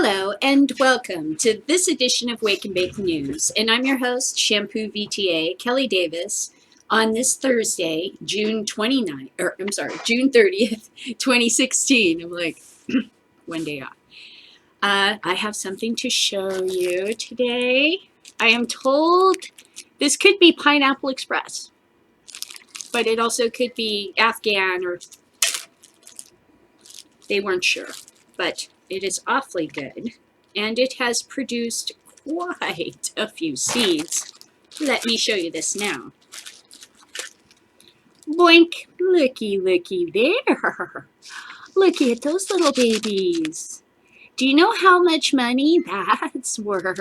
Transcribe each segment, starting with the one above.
Hello and welcome to this edition of Wake and Bake News, and I'm your host, Shampoo VTA, Kelly Davis, on this Thursday, June 30th, 2016. I'm like, one day off. I have something to show you today. I am told this could be Pineapple Express, but it also could be Afghan, or they weren't sure, but it is awfully good, and it has produced quite a few seeds. Let me show you this now. Boink! Looky there. Looky at those little babies. Do you know how much money that's worth?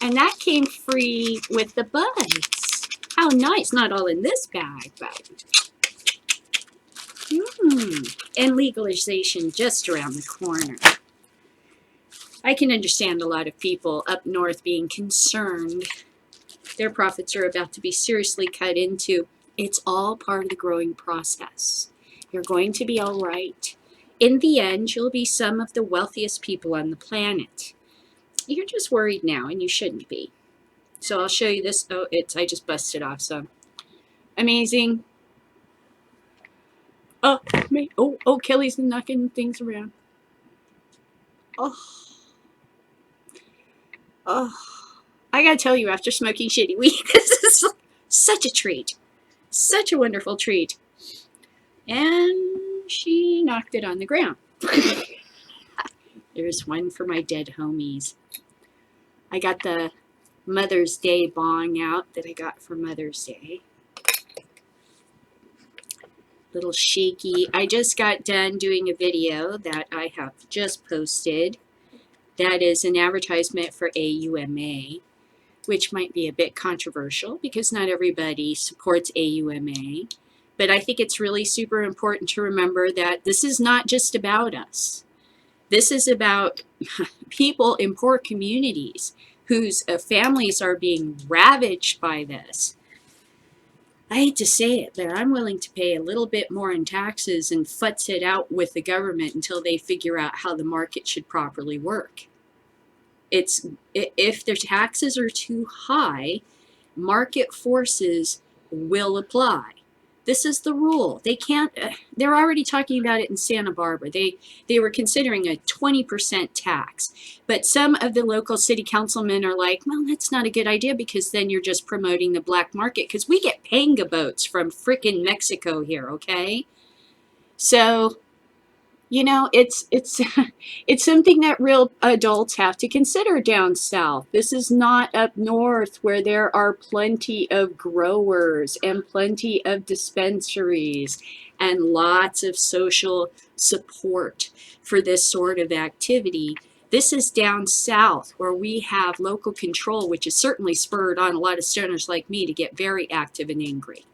And that came free with the buds. How nice. Not all in this bag, but... And legalization just around the corner. I can understand a lot of people up north being concerned. Their profits are about to be seriously cut into. It's all part of the growing process. You're going to be all right. In the end, you'll be some of the wealthiest people on the planet. You're just worried now, and you shouldn't be. So I'll show you this. Oh, I just busted off some. Amazing. Oh, Kelly's knocking things around. I gotta tell you, after smoking shitty weed, this is such a treat. Such a wonderful treat. And she knocked it on the ground. There's one for my dead homies. I got the Mother's Day bong out that I got for Mother's Day. Little shaky. I just got done doing a video that I have just posted. That is an advertisement for AUMA, which might be a bit controversial because not everybody supports AUMA. But I think it's really super important to remember that this is not just about us. This is about people in poor communities whose families are being ravaged by this. I hate to say it, but I'm willing to pay a little bit more in taxes and futz it out with the government until they figure out how the market should properly work. If their taxes are too high, market forces will apply. This is the rule. They can't, they're already talking about it in Santa Barbara. They were considering a 20% tax. But some of the local city councilmen are like, well, that's not a good idea because then you're just promoting the black market because we get panga boats from frickin' Mexico here, okay? So, you know, it's something that real adults have to consider down south. This is not up north where there are plenty of growers and plenty of dispensaries and lots of social support for this sort of activity. This is down south where we have local control, which has certainly spurred on a lot of stoners like me to get very active and angry.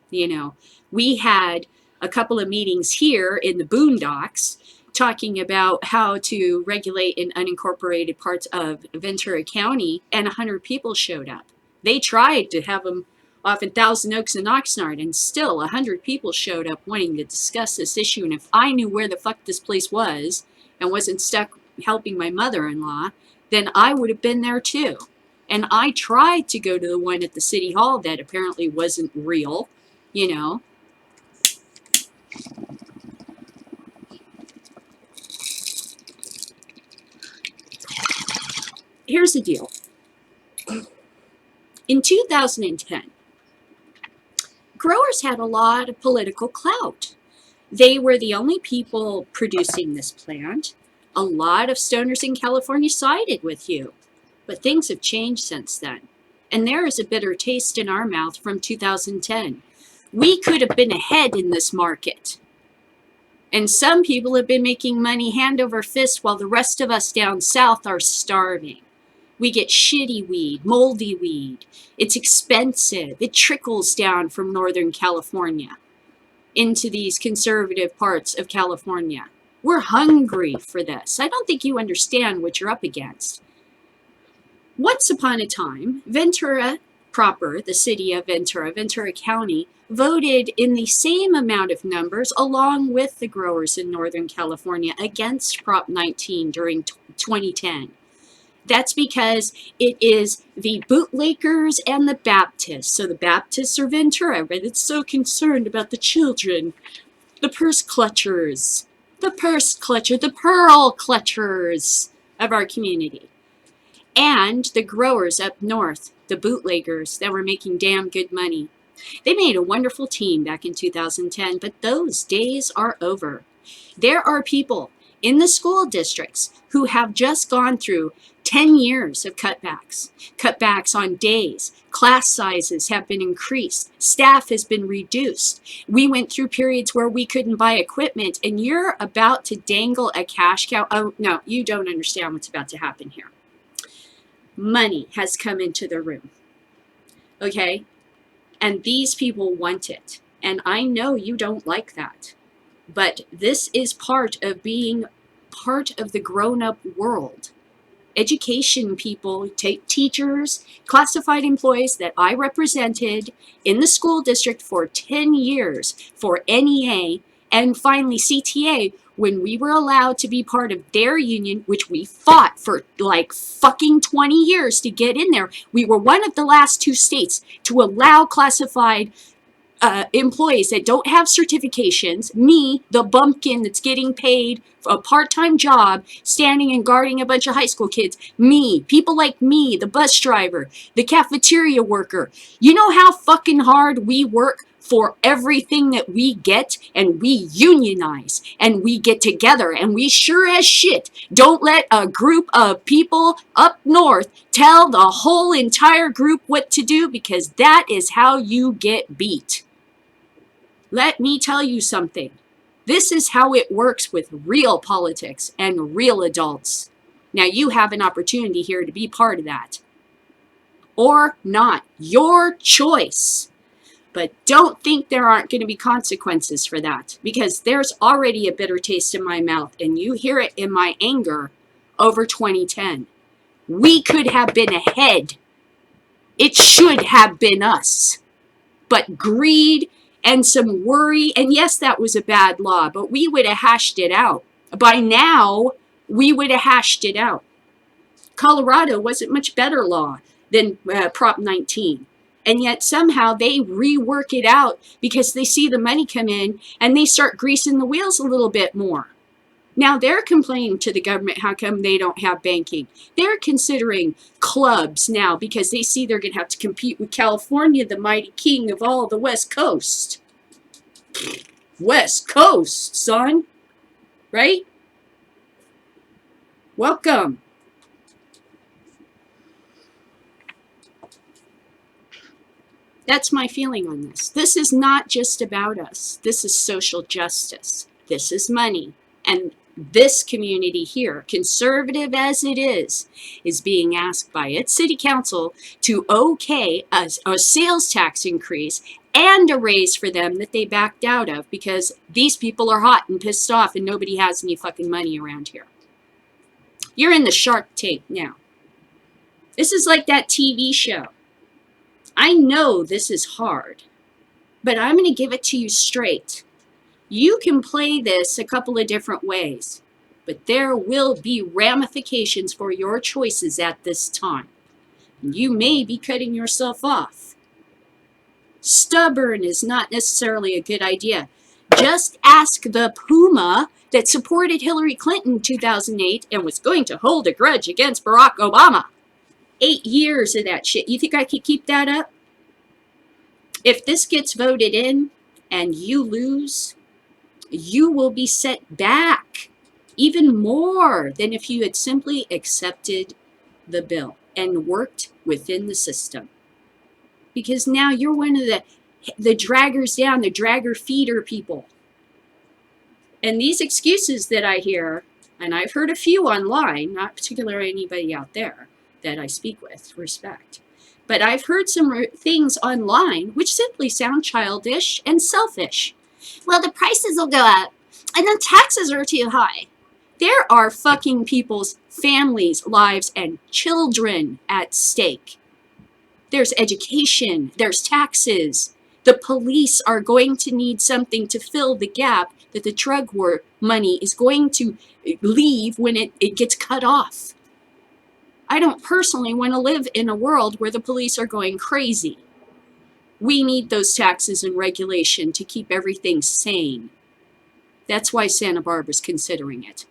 You know, we had a couple of meetings here in the boondocks talking about how to regulate in unincorporated parts of Ventura County, and 100 people showed up. They tried to have them off in Thousand Oaks and Oxnard, and still 100 people showed up wanting to discuss this issue. And if I knew where the fuck this place was and wasn't stuck helping my mother-in-law, then I would have been there too. And I tried to go to the one at the city hall that apparently wasn't real, you know. Here's the deal. In 2010, growers had a lot of political clout. They were the only people producing this plant. A lot of stoners in California sided with you. But things have changed since then. And there is a bitter taste in our mouth from 2010. We could have been ahead in this market. And some people have been making money hand over fist while the rest of us down south are starving. We get shitty weed, moldy weed. It's expensive. It trickles down from Northern California into these conservative parts of California. We're hungry for this. I don't think you understand what you're up against. Once upon a time, Ventura proper, the city of Ventura, Ventura County, voted in the same amount of numbers along with the growers in Northern California against Prop 19 during 2010. That's because it is the bootlickers and the Baptists. So the Baptists are Ventura, but it's so concerned about the children, the purse clutchers, the pearl clutchers of our community. And the growers up north, the bootleggers that were making damn good money. They made a wonderful team back in 2010, but those days are over. There are people in the school districts who have just gone through 10 years of cutbacks on days. Class sizes have been increased. Staff has been reduced. We went through periods where we couldn't buy equipment, and you're about to dangle a cash cow. Oh, no, you don't understand what's about to happen here. Money has come into the room, okay? And these people want it. And I know you don't like that. But this is part of being part of the grown-up world. Education people, teachers, classified employees that I represented in the school district for 10 years for NEA and finally CTA when we were allowed to be part of their union, which we fought for like fucking 20 years to get in there. We were one of the last 2 states to allow classified employees that don't have certifications, me, the bumpkin that's getting paid for a part-time job, standing and guarding a bunch of high school kids, me, people like me, the bus driver, the cafeteria worker. You know how fucking hard we work for everything that we get, and we unionize, and we get together, and we sure as shit don't let a group of people up north tell the whole entire group what to do, because that is how you get beat. Let me tell you something. This is how it works with real politics and real adults. Now you have an opportunity here to be part of that. Or not. Your choice. But don't think there aren't going to be consequences for that, because there's already a bitter taste in my mouth, and you hear it in my anger over 2010. We could have been ahead. It should have been us. But greed and some worry, and yes, that was a bad law, but we would have hashed it out. By now, we would have hashed it out. Colorado wasn't much better law than Prop 19. And yet somehow they rework it out because they see the money come in and they start greasing the wheels a little bit more. Now they're complaining to the government how come they don't have banking. They're considering clubs now because they see they're going to have to compete with California, the mighty king of all the West Coast. West Coast, son. Right? Welcome. That's my feeling on this. This is not just about us. This is social justice. This is money. And this community here, conservative as it is being asked by its city council to okay a sales tax increase and a raise for them that they backed out of because these people are hot and pissed off and nobody has any fucking money around here. You're in the Shark Tank now. This is like that TV show. I know this is hard, but I'm going to give it to you straight. You can play this a couple of different ways, but there will be ramifications for your choices at this time. You may be cutting yourself off. Stubborn is not necessarily a good idea. Just ask the Puma that supported Hillary Clinton in 2008 and was going to hold a grudge against Barack Obama. 8 years of that shit. You think I could keep that up? If this gets voted in and you lose, you will be set back even more than if you had simply accepted the bill and worked within the system. Because now you're one of the draggers down, the dragger feeder people. And these excuses that I hear, and I've heard a few online, not particularly anybody out there that I speak with, respect. But I've heard some things online which simply sound childish and selfish. Well, the prices will go up, and the taxes are too high. There are fucking people's families, lives, and children at stake. There's education, there's taxes. The police are going to need something to fill the gap that the drug war money is going to leave when it gets cut off. I don't personally want to live in a world where the police are going crazy. We need those taxes and regulation to keep everything sane. That's why Santa Barbara's considering it.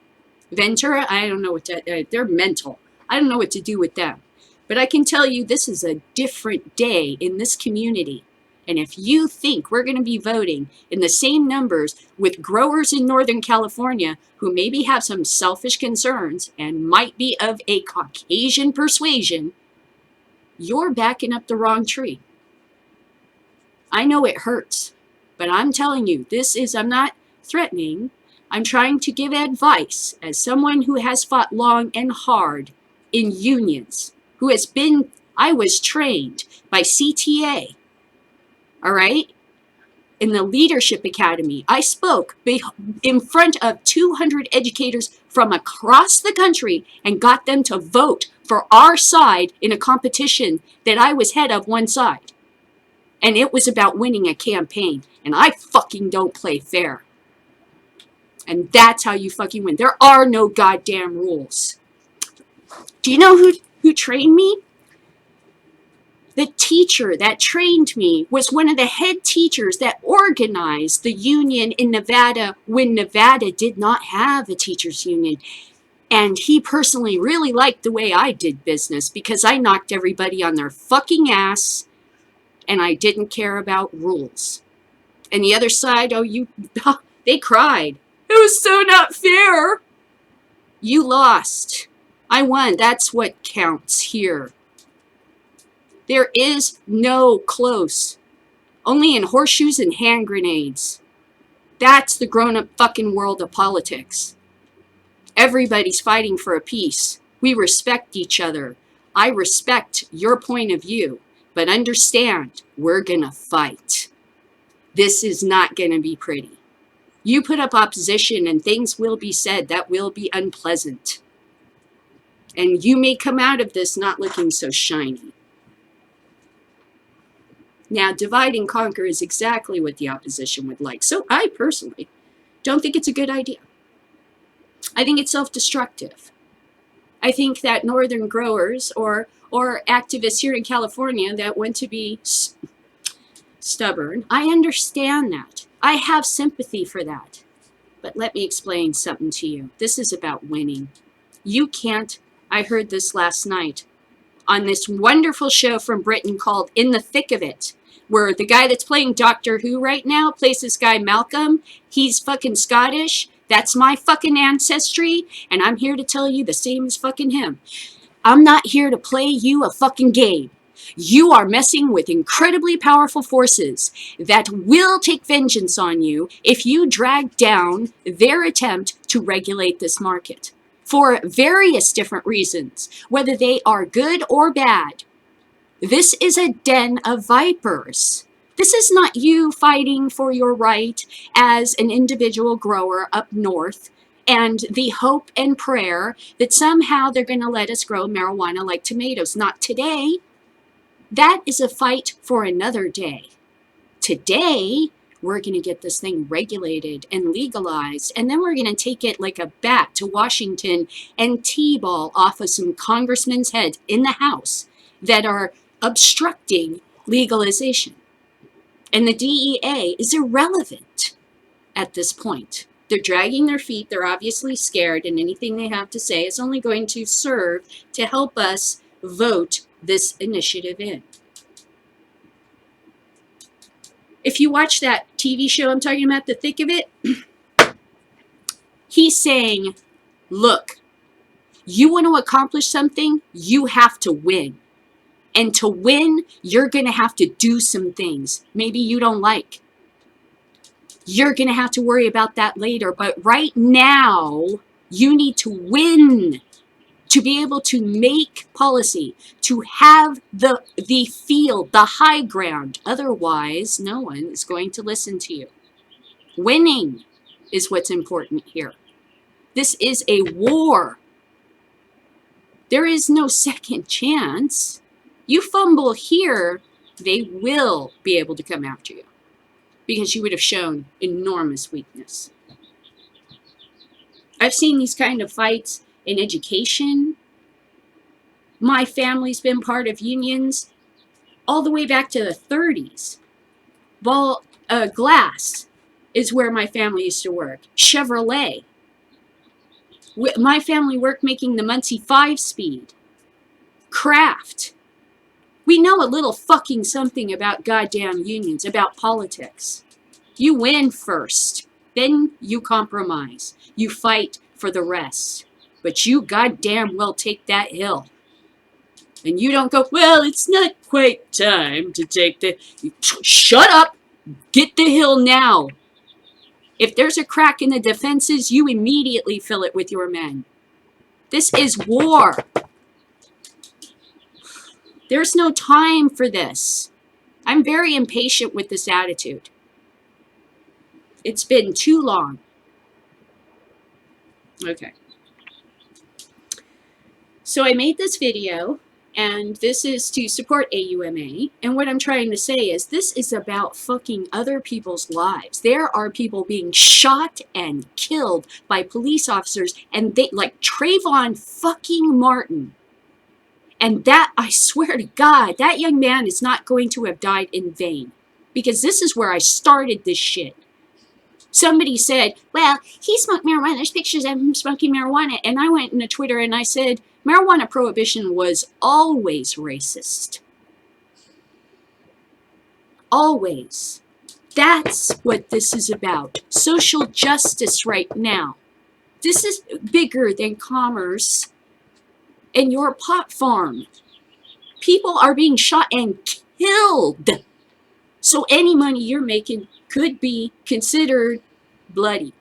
Ventura, I don't know what to, they're mental. I don't know what to do with them. But I can tell you this is a different day in this community. And if you think we're going to be voting in the same numbers with growers in Northern California who maybe have some selfish concerns and might be of a Caucasian persuasion, you're backing up the wrong tree. I know it hurts, but I'm telling you, I'm not threatening. I'm trying to give advice as someone who has fought long and hard in unions, I was trained by CTA. All right? In the Leadership Academy, I spoke in front of 200 educators from across the country and got them to vote for our side in a competition that I was head of one side. And it was about winning a campaign. And I fucking don't play fair. And that's how you fucking win. There are no goddamn rules. Do you know who trained me? The teacher that trained me was one of the head teachers that organized the union in Nevada when Nevada did not have a teachers union. And he personally really liked the way I did business because I knocked everybody on their fucking ass and I didn't care about rules. And the other side, they cried. It was so not fair. You lost. I won. That's what counts here. There is no close. Only in horseshoes and hand grenades. That's the grown-up fucking world of politics. Everybody's fighting for a peace. We respect each other. I respect your point of view. But understand, we're gonna fight. This is not gonna be pretty. You put up opposition and things will be said that will be unpleasant. And you may come out of this not looking so shiny. Now, divide and conquer is exactly what the opposition would like. So I personally don't think it's a good idea. I think it's self-destructive. I think that northern growers or activists here in California that want to be stubborn, I understand that. I have sympathy for that. But let me explain something to you. This is about winning. You can't, I heard this last night on this wonderful show from Britain called In the Thick of It, where the guy that's playing Doctor Who right now plays this guy Malcolm. He's fucking Scottish. That's my fucking ancestry. And I'm here to tell you the same as fucking him. I'm not here to play you a fucking game. You are messing with incredibly powerful forces that will take vengeance on you if you drag down their attempt to regulate this market for various different reasons, whether they are good or bad. This is a den of vipers. This is not you fighting for your right as an individual grower up north and the hope and prayer that somehow they're going to let us grow marijuana like tomatoes. Not today. That is a fight for another day. Today, we're going to get this thing regulated and legalized, and then we're going to take it like a bat to Washington and T-ball off of some congressmen's heads in the House that are obstructing legalization. And the DEA is irrelevant at this point. They're dragging their feet. They're obviously scared, and anything they have to say is only going to serve to help us vote this initiative in. If you watch that TV show I'm talking about, The Thick of It, he's saying, look, you want to accomplish something, you have to win. And to win, you're going to have to do some things maybe you don't like. You're going to have to worry about that later. But right now, you need to win to be able to make policy, to have the field, the high ground. Otherwise, no one is going to listen to you. Winning is what's important here. This is a war. There is no second chance. You fumble here, they will be able to come after you because you would have shown enormous weakness. I've seen these kind of fights in education. My family's been part of unions all the way back to the 30s. Glass is where my family used to work. Chevrolet. My family worked making the Muncie 5-speed. Kraft. We know a little fucking something about goddamn unions, about politics. You win first, then you compromise. You fight for the rest. But you goddamn well take that hill. And you don't go, well, it's not quite time to take the... Shut up! Get the hill now! If there's a crack in the defenses, you immediately fill it with your men. This is war. There's no time for this. I'm very impatient with this attitude. It's been too long. Okay. So I made this video, and this is to support AUMA. And what I'm trying to say is this is about fucking other people's lives. There are people being shot and killed by police officers, and they, like Trayvon fucking Martin. And that, I swear to God, that young man is not going to have died in vain. Because this is where I started this shit. Somebody said, well, he smoked marijuana. There's pictures of him smoking marijuana. And I went into Twitter and I said, marijuana prohibition was always racist. Always. That's what this is about. Social justice right now. This is bigger than commerce and your pot farm. People are being shot and killed. So any money you're making could be considered bloody.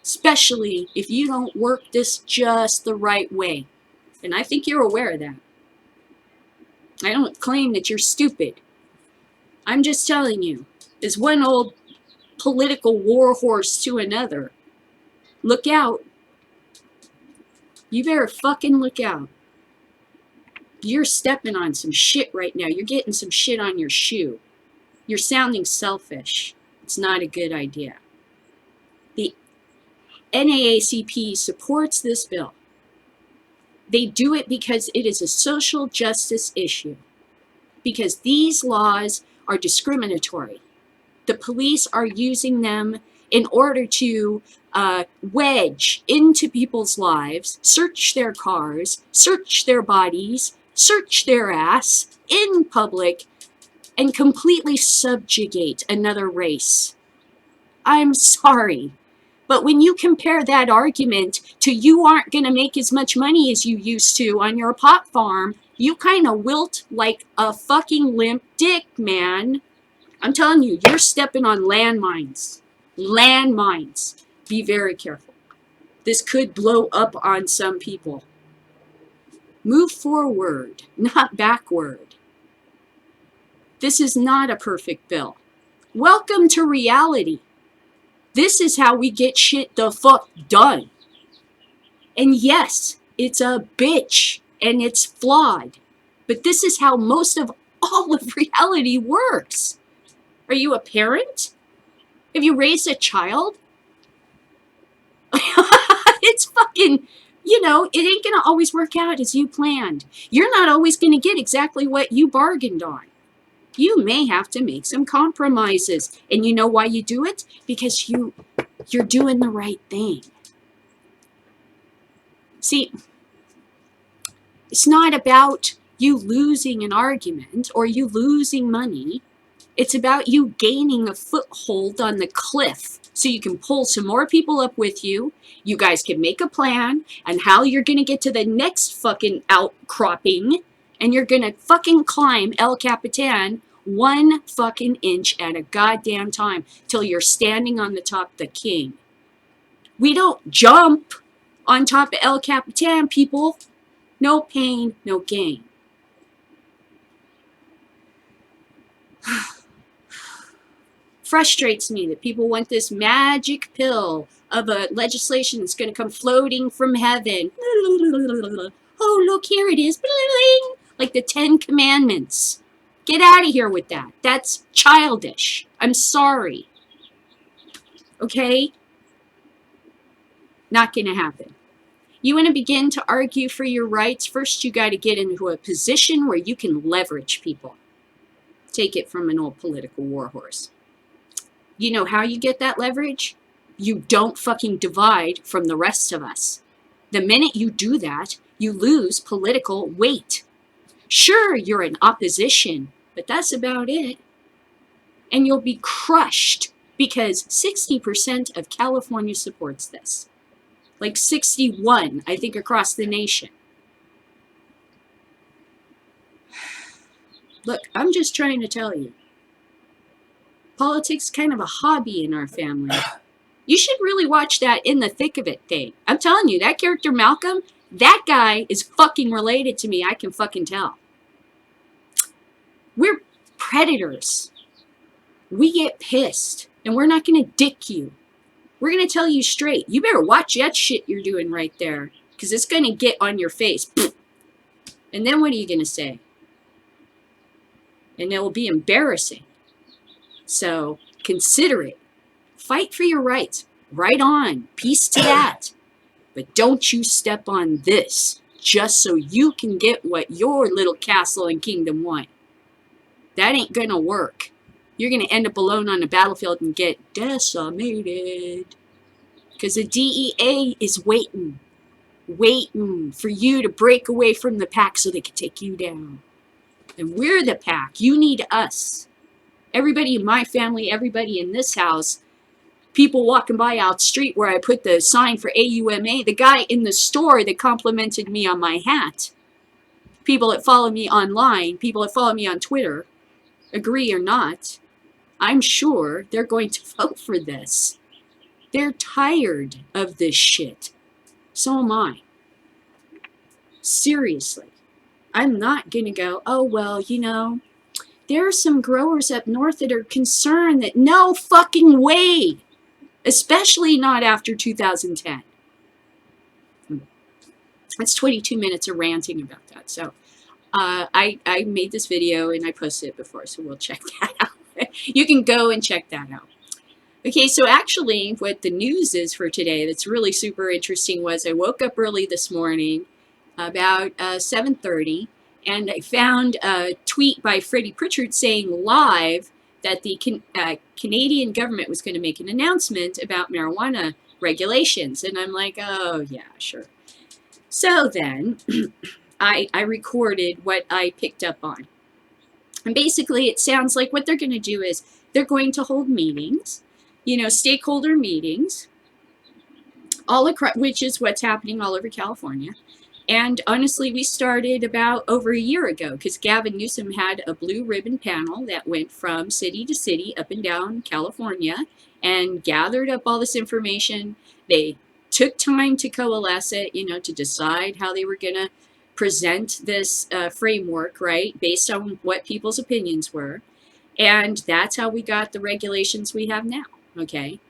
Especially if you don't work this just the right way. And I think you're aware of that. I don't claim that you're stupid. I'm just telling you, as one old political warhorse to another, look out. You better fucking look out. You're stepping on some shit right now. You're getting some shit on your shoe. You're sounding selfish. It's not a good idea. The NAACP supports this bill. They do it because it is a social justice issue. Because these laws are discriminatory. The police are using them in order to wedge into people's lives, search their cars, search their bodies, search their ass in public, and completely subjugate another race. I'm sorry, but when you compare that argument to you aren't going to make as much money as you used to on your pot farm, you kind of wilt like a fucking limp dick, man. I'm telling you, you're stepping on landmines. Landmines. Be very careful. This could blow up on some people. Move forward, not backward. This is not a perfect bill. Welcome to reality. This is how we get shit the fuck done. And yes, it's a bitch and it's flawed. But this is how most of all of reality works. Are you a parent? Have you raised a child? It's fucking, you know, it ain't going to always work out as you planned. You're not always going to get exactly what you bargained on. You may have to make some compromises. And you know why you do it? Because you're doing the right thing. See, it's not about you losing an argument or you losing money. It's about you gaining a foothold on the cliff so you can pull some more people up with you. You guys can make a plan on how you're going to get to the next fucking outcropping, and you're going to fucking climb El Capitan 1 fucking inch at a goddamn time till you're standing on the top of the king. We don't jump on top of El Capitan, people. No pain, no gain. Frustrates me that people want this magic pill of a legislation that's going to come floating from heaven. Oh, look, here it is. like the 10 Commandments. Get out of here with that. That's childish. I'm sorry. Okay? Not going to happen. You want to begin to argue for your rights? First, you got to get into a position where you can leverage people. Take it from an old political warhorse. You know how you get that leverage? You don't fucking divide from the rest of us. The minute you do that, you lose political weight. Sure, you're in opposition, but that's about it. And you'll be crushed because 60% of California supports this. Like 61, I think, across the nation. Look, I'm just trying to tell you. Politics is kind of a hobby in our family. You should really watch that In the Thick of It thing. I'm telling you, that character Malcolm, that guy is fucking related to me. I can fucking tell. We're predators. We get pissed, and we're not going to dick you. We're going to tell you straight. You better watch that shit you're doing right there, because it's going to get on your face. And then what are you going to say? And it will be embarrassing. So consider it. Fight for your rights. Right on. Peace to that. But don't you step on this just so you can get what your little castle and kingdom want. That ain't going to work. You're going to end up alone on the battlefield and get decimated. Because the DEA is waiting for you to break away from the pack so they can take you down. And we're the pack. You need us. Everybody in my family, everybody in this house, people walking by out the street where I put the sign for AUMA, the guy in the store that complimented me on my hat, people that follow me online, people that follow me on Twitter, agree or not, I'm sure they're going to vote for this. They're tired of this shit. So am I. Seriously. I'm not going to go, oh, well, you know, there are some growers up north that are concerned that no fucking way. Especially not after 2010. That's 22 minutes of ranting about that. So I made this video and I posted it before, so we'll check that out. You can go and check that out. Okay, so actually what the news is for today that's really super interesting was I woke up early this morning about 7:30 and I found a tweet by Freddie Pritchard saying live that the Canadian government was going to make an announcement about marijuana regulations. And I'm like, oh, yeah, sure. So then I recorded what I picked up on. And basically, it sounds like what they're going to do is they're going to hold meetings, you know, stakeholder meetings, all across, which is what's happening all over California. And honestly, we started about over a year ago because Gavin Newsom had a blue ribbon panel that went from city to city up and down California and gathered up all this information. They took time to coalesce it, you know, to decide how they were going to present this framework, right, based on what people's opinions were. And that's how we got the regulations we have now, okay?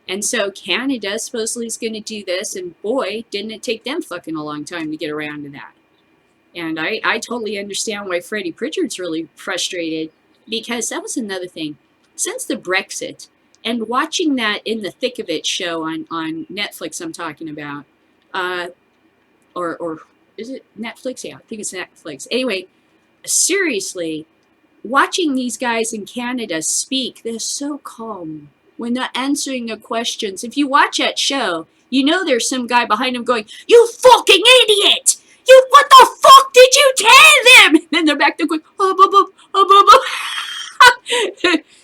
And so Canada supposedly is going to do this, and boy, didn't it take them fucking a long time to get around to that. And I totally understand why Freddie Pritchard's really frustrated, because that was another thing. Since the Brexit, and watching that In the Thick of It show on Netflix I'm talking about, or is it Netflix? Yeah, I think it's Netflix. Anyway, seriously, watching these guys in Canada speak, they're so calm. When they're answering the questions, if you watch that show, you know there's some guy behind them going, you fucking idiot! You, what the fuck did you tell them? And then they're back there going,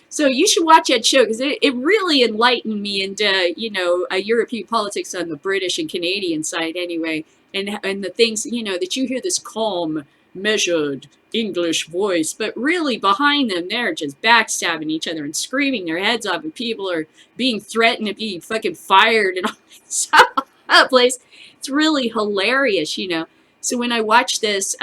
So you should watch that show because it really enlightened me into, you know, European politics on the British and Canadian side anyway. And the things, you know, that you hear this calm, measured English voice, but really behind them, they're just backstabbing each other and screaming their heads off, and people are being threatened to be fucking fired and all that place. It's really hilarious, you know. So when I watched this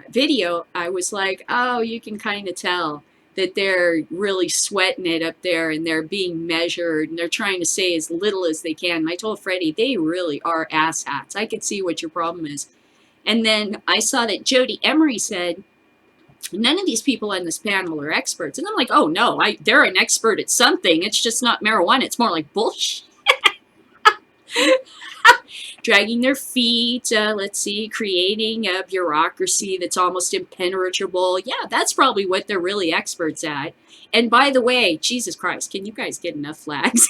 video, I was like, oh, you can kind of tell that they're really sweating it up there and they're being measured and they're trying to say as little as they can. And I told Freddie, they really are asshats. I could see what your problem is. And then I saw that Jody Emery said, none of these people on this panel are experts. And I'm like, oh no, they're an expert at something. It's just not marijuana. It's more like bullshit. Dragging their feet, let's see, creating a bureaucracy that's almost impenetrable. Yeah, that's probably what they're really experts at. And by the way, Jesus Christ, can you guys get enough flags?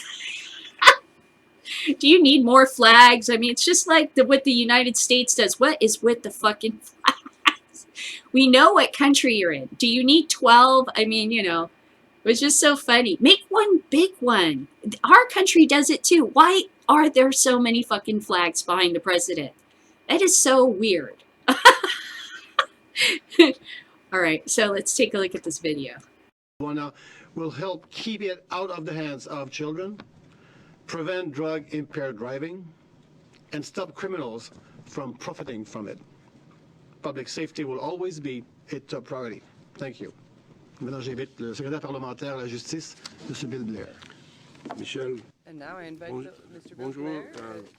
Do you need more flags? I mean, it's just like what the United States does. What is with the fucking flags? We know what country you're in. Do you need 12? I mean, you know, it was just so funny. Make one big one. Our country does it too. Why are there so many fucking flags behind the president? That is so weird. All right, so let's take a look at this video. Will help keep it out of the hands of children, prevent drug-impaired driving, and stop criminals from profiting from it. Public safety will always be a top priority. Thank you. Maintenant, j'invite le secrétaire parlementaire à la justice, M. Bill Blair. Michel. And now I invite Mr. Bill Bonjour Blair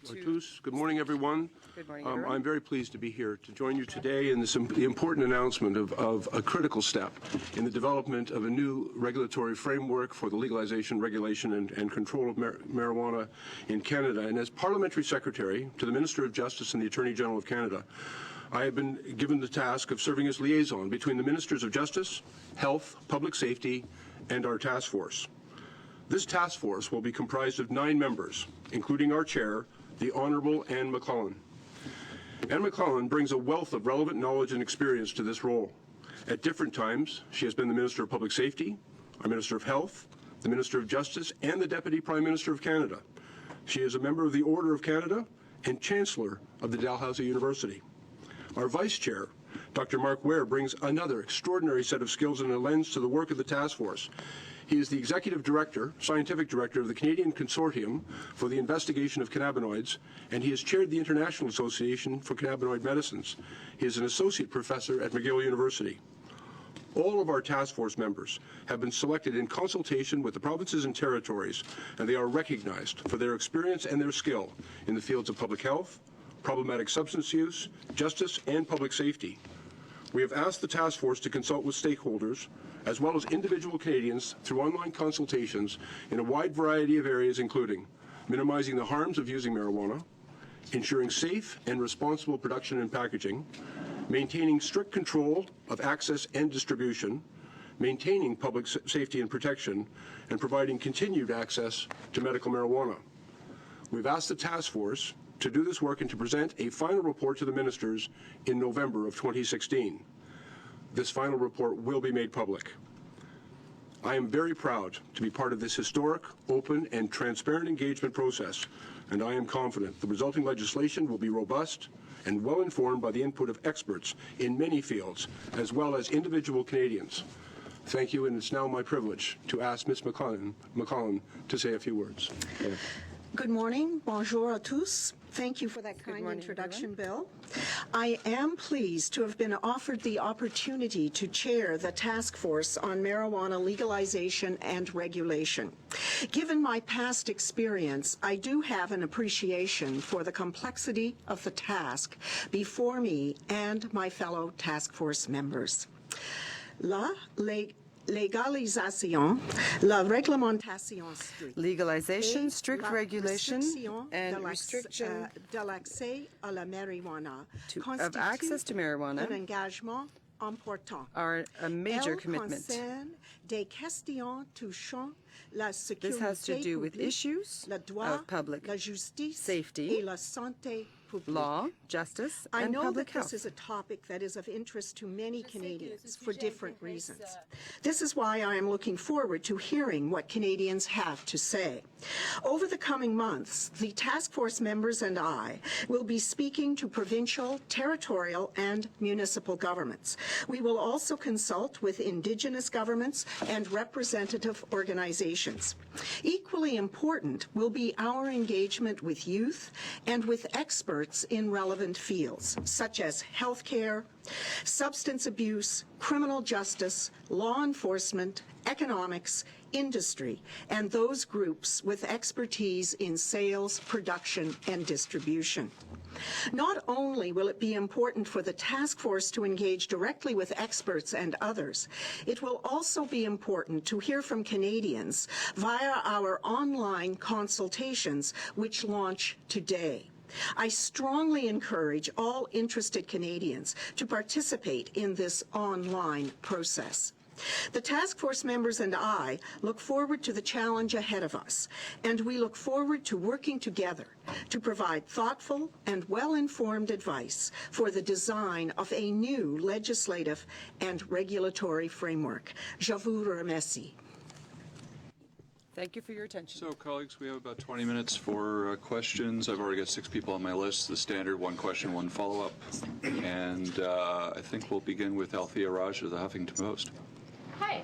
à tous. Good morning, everyone. Good morning, everyone. I'm very pleased to be here to join you today in the important announcement of a critical step in the development of a new regulatory framework for the legalization, regulation, and control of marijuana in Canada. And as Parliamentary Secretary to the Minister of Justice and the Attorney General of Canada, I have been given the task of serving as liaison between the Ministers of Justice, Health, Public Safety, and our task force. This task force will be comprised of 9 members, including our chair, the Honourable Anne McLellan. Anne McLellan brings a wealth of relevant knowledge and experience to this role. At different times, she has been the Minister of Public Safety, our Minister of Health, the Minister of Justice, and the Deputy Prime Minister of Canada. She is a member of the Order of Canada and Chancellor of the Dalhousie University. Our Vice Chair, Dr. Mark Ware, brings another extraordinary set of skills and a lens to the work of the task force. He is the Executive Director, Scientific Director of the Canadian Consortium for the Investigation of Cannabinoids, and he has chaired the International Association for Cannabinoid Medicines. He is an Associate Professor at McGill University. All of our task force members have been selected in consultation with the provinces and territories, and they are recognized for their experience and their skill in the fields of public health, problematic substance use, justice, and public safety. We have asked the task force to consult with stakeholders, as well as individual Canadians, through online consultations in a wide variety of areas, including minimizing the harms of using marijuana, ensuring safe and responsible production and packaging, maintaining strict control of access and distribution, maintaining public safety and protection, and providing continued access to medical marijuana. We've asked the task force to do this work and to present a final report to the ministers in November of 2016. This final report will be made public. I am very proud to be part of this historic, open, and transparent engagement process, and I am confident the resulting legislation will be robust and well informed by the input of experts in many fields, as well as individual Canadians. Thank you, and it's now my privilege to ask Ms. McLellan to say a few words. Good morning. Bonjour à tous. Thank you for that kind introduction, Bill. I am pleased to have been offered the opportunity to chair the task force on marijuana legalization and regulation. Given my past experience, I do have an appreciation for the complexity of the task before me and my fellow task force members. Legalisation, la réglementation stricte. Legalization, strict regulation, and restriction de l'accès à la marijuana of access to marijuana un engagement important. are a major commitment. Des questions touchant la sécurité This has to do with publique, issues le droit, of public la justice, safety, et la santé publique. law, justice, I and know public that health. this is a topic that is of interest to many Canadians for different reasons. This is why I am looking forward to hearing what Canadians have to say. Over the coming months, the task force members and I will be speaking to provincial, territorial, and municipal governments. We will also consult with Indigenous governments and representative organizations. Equally important will be our engagement with youth and with experts in relevant fields, such as healthcare, substance abuse, criminal justice, law enforcement, economics, industry, and those groups with expertise in sales, production, and distribution. Not only will it be important for the task force to engage directly with experts and others, it will also be important to hear from Canadians via our online consultations, which launch today. I strongly encourage all interested Canadians to participate in this online process. The task force members and I look forward to the challenge ahead of us, and we look forward to working together to provide thoughtful and well-informed advice for the design of a new legislative and regulatory framework. Je vous remercie. Thank you for your attention. So, colleagues, we have about 20 minutes for questions. I've already got 6 people on my list. The standard 1 question, 1 follow-up. And I think we'll begin with Althea Raj of the Huffington Post. Hi.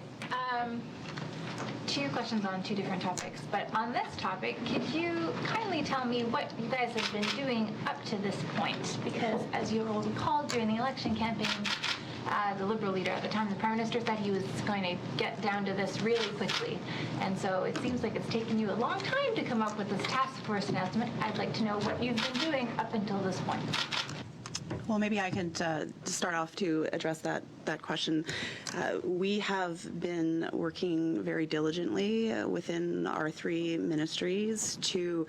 2 questions on 2 different topics. But on this topic, could you kindly tell me what you guys have been doing up to this point? Because as you will recall, during the election campaign, the Liberal leader at the time, the Prime Minister, said he was going to get down to this really quickly. And so it seems like it's taken you a long time to come up with this task force announcement. I'd like to know what you've been doing up until this point. Well, maybe I can start off to address that question. We have been working very diligently within our 3 ministries to,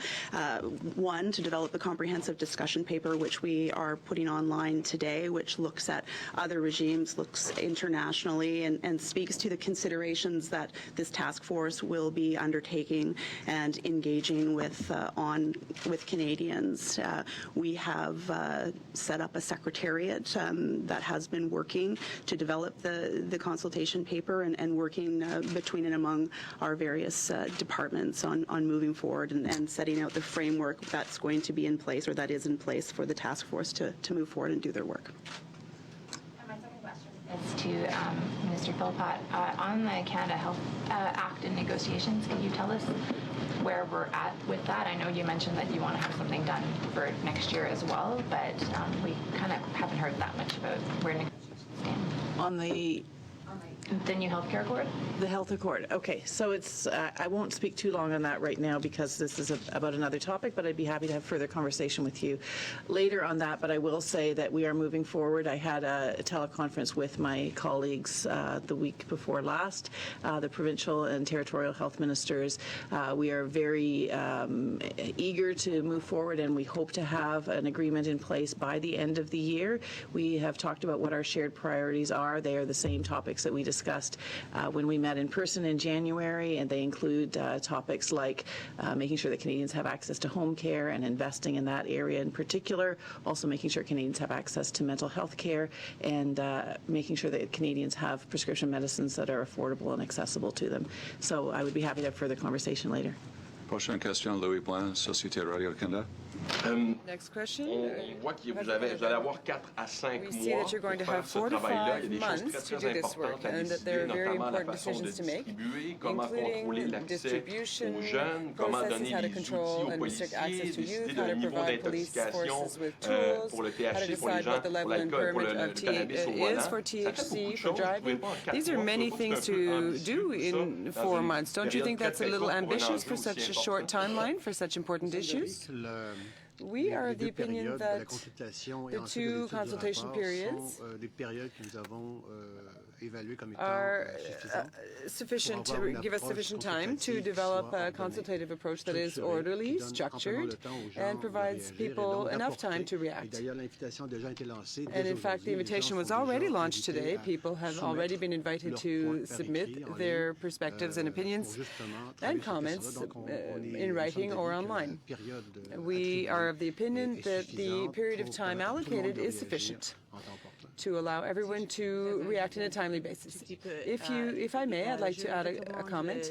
1, to develop a comprehensive discussion paper, which we are putting online today, which looks at other regimes, looks internationally, and speaks to the considerations that this task force will be undertaking and engaging with Canadians. We have set up a secretariat that has been working to develop the consultation paper and working between and among our various departments on moving forward and setting out the framework that's going to be in place, or that is in place, for the task force to move forward and do their work. And my second question is to Minister Philpott. On the Canada Health Act and negotiations, can you tell us where we're at with that? I know you mentioned that you want to have something done for next year as well, but we kind of haven't heard that much about where negotiations stand. On the new healthcare accord? The health accord. Okay, so it's, I won't speak too long on that right now because this is about another topic, but I'd be happy to have further conversation with you later on that. But I will say that we are moving forward. I had a teleconference with my colleagues the week before last, the provincial and territorial health ministers. We are very eager to move forward, and we hope to have an agreement in place by the end of the year. We have talked about what our shared priorities are. They are the same topics that we discussed when we met in person in January, and they include topics like making sure that Canadians have access to home care and investing in that area in particular, also making sure Canadians have access to mental health care, and making sure that Canadians have prescription medicines that are affordable and accessible to them. So I would be happy to have further conversation later. Prochaine question, Louis Blanc, Société Radio-Canada. Next question. On voit que vous allez avoir 4 à 5 We see that you're going to have 4 to 5 months to do this work, and that there are very important decisions to make, including distribution, processes, how to control and restrict access to youth, how to provide police forces with tools, how to decide what the level and permit of is for THC, for driving. These are many things to do in 4 months. Don't you think that's a little ambitious for such a short timeline for such important issues? We are of the opinion that the 2 consultation periods are sufficient to give us sufficient time to develop a consultative approach that is orderly, structured, and provides people enough time to react. And in fact, the invitation was already launched today. People have already been invited to submit their perspectives and opinions and comments in writing or online. We are of the opinion that the period of time allocated is sufficient to allow everyone to react in a timely basis. If I may, I'd like to add a comment.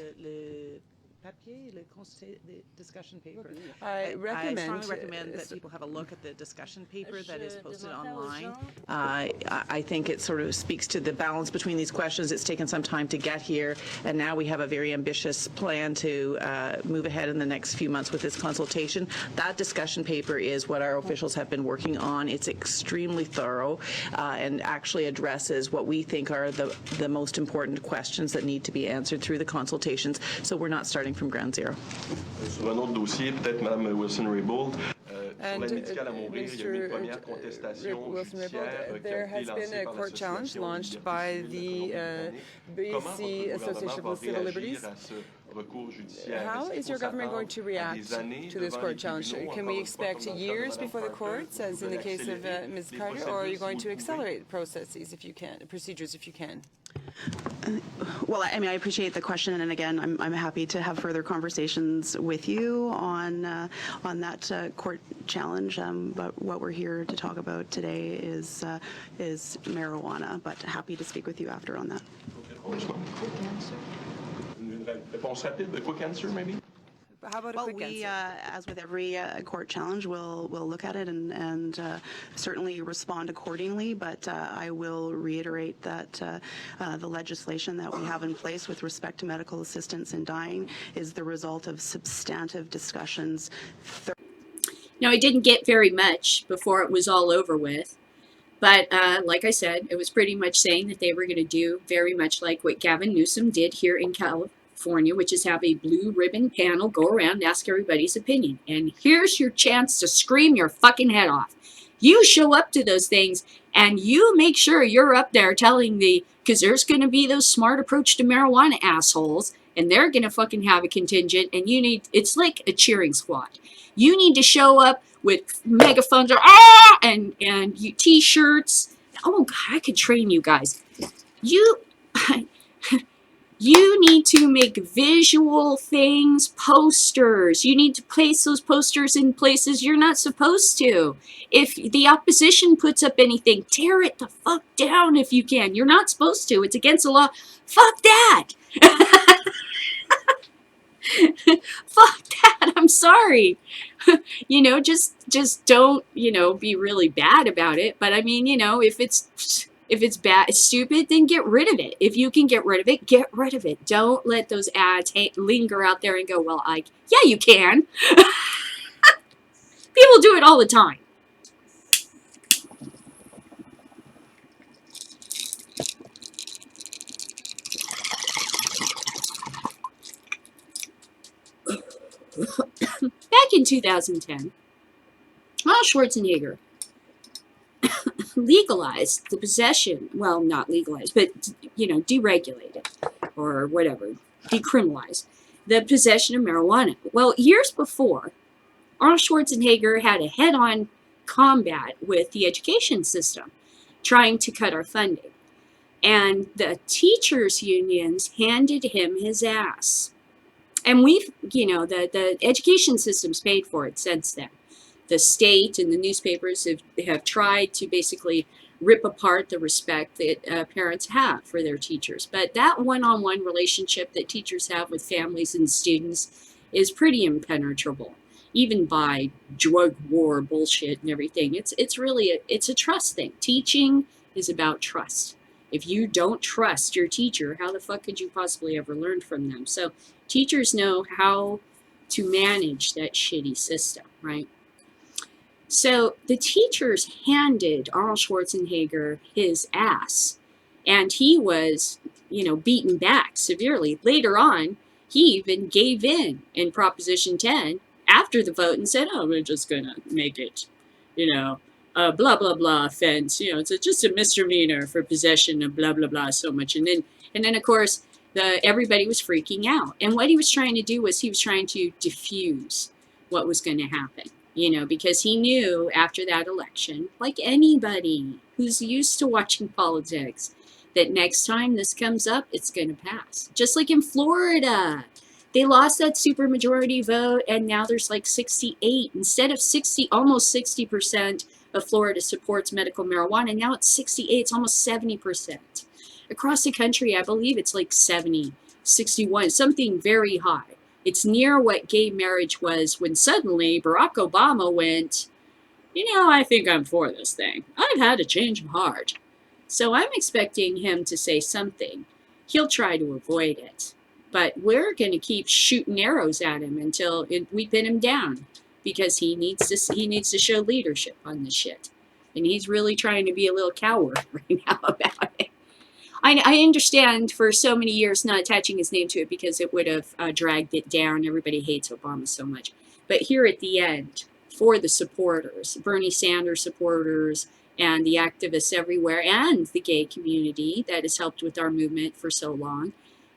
Discussion paper. I strongly recommend that people have a look at the discussion paper that is posted online. I think it sort of speaks to the balance between these questions. It's taken some time to get here, and now we have a very ambitious plan to move ahead in the next few months with this consultation. That discussion paper is what our officials have been working on. It's extremely thorough and actually addresses what we think are the most important questions that need to be answered through the consultations. So we're not starting from ground zero. Sur un autre dossier, peut-être Mme Wilson-Raybould. And l'aide médicale à mourir, il y a eu une Mr. première contestation Wilson-Raybould, judiciaire qui a there été has been lancée a par court challenge l'Association launched Liberté by civile de the Colombie-Britannique. Comment BC votre Association gouvernement for Civil va Liberties. réagir à ce recours judiciaire? How Est-ce qu'il is your faut government going to s'attendre à react des années to this devant court les challenge? tribunaux, Can encore we une fois, expect comme dans le cas de years Mme before the Parker? courts, as Vous in the allez case of accélérer Ms. les Carter, or are you procédures going si to vous le pouvez? accelerate processes if you can, procedures if you can? Well, I mean, I appreciate the question, and again, I'm happy to have further conversations with you on that court challenge. But what we're here to talk about today is marijuana. But happy to speak with you after on that. Une réponse rapide, a quick answer maybe? How about a Well, quick we, answer? as with every court challenge, we'll look at it and certainly respond accordingly. But I will reiterate that the legislation that we have in place with respect to medical assistance in dying is the result of substantive discussions. Now, it didn't get very much before it was all over with. But like I said, it was pretty much saying that they were going to do very much like what Gavin Newsom did here in California, which is have a blue ribbon panel go around and ask everybody's opinion. And here's your chance to scream your fucking head off. You show up to those things and you make sure you're up there telling because there's going to be those smart approach to marijuana assholes, and they're going to fucking have a contingent, and it's like a cheering squad. You need to show up with megaphones and t-shirts. Oh God, I could train you guys. You need to make visual things, posters. You need to place those posters in places you're not supposed to. If the opposition puts up anything, tear it the fuck down if you can. You're not supposed to. It's against the law. Fuck that. Fuck that. I'm sorry. Just don't, be really bad about it. But I mean, if it's bad, stupid, then get rid of it. If you can get rid of it, get rid of it. Don't let those ads linger out there and go, well, yeah, you can. People do it all the time. Back in 2010, Arnold Schwarzenegger legalized the possession, well, not legalized, but, deregulated or whatever, decriminalized the possession of marijuana. Well, years before, Arnold Schwarzenegger had a head-on combat with the education system, trying to cut our funding. And the teachers' unions handed him his ass. And the education system's paid for it since then. The state and the newspapers have tried to basically rip apart the respect that parents have for their teachers. But that one-on-one relationship that teachers have with families and students is pretty impenetrable, even by drug war bullshit and everything. It's really a trust thing. Teaching is about trust. If you don't trust your teacher, how the fuck could you possibly ever learn from them? So teachers know how to manage that shitty system, right? So the teachers handed Arnold Schwarzenegger his ass, and he was, beaten back severely. Later on, he even gave in Proposition 10 after the vote and said, oh, we're just going to make it, a blah, blah, blah offense. It's just a misdemeanor for possession of blah, blah, blah so much. And then of course, everybody was freaking out. And what he was trying to do was he was trying to diffuse what was going to happen. Because he knew after that election, like anybody who's used to watching politics, that next time this comes up, it's going to pass. Just like in Florida, they lost that supermajority vote, and now there's like 68 instead of 60, almost 60% of Florida supports medical marijuana. Now it's 68, it's almost 70%. Across the country, I believe it's like 70, 61, something very high. It's near what gay marriage was when suddenly Barack Obama went, I think I'm for this thing. I've had a change of heart. So I'm expecting him to say something. He'll try to avoid it. But we're going to keep shooting arrows at him until we pin him down, because he needs to show leadership on this shit. And he's really trying to be a little coward right now about it. I understand for so many years not attaching his name to it because it would have dragged it down. Everybody hates Obama so much. But here at the end, for the supporters, Bernie Sanders supporters, and the activists everywhere, and the gay community that has helped with our movement for so long.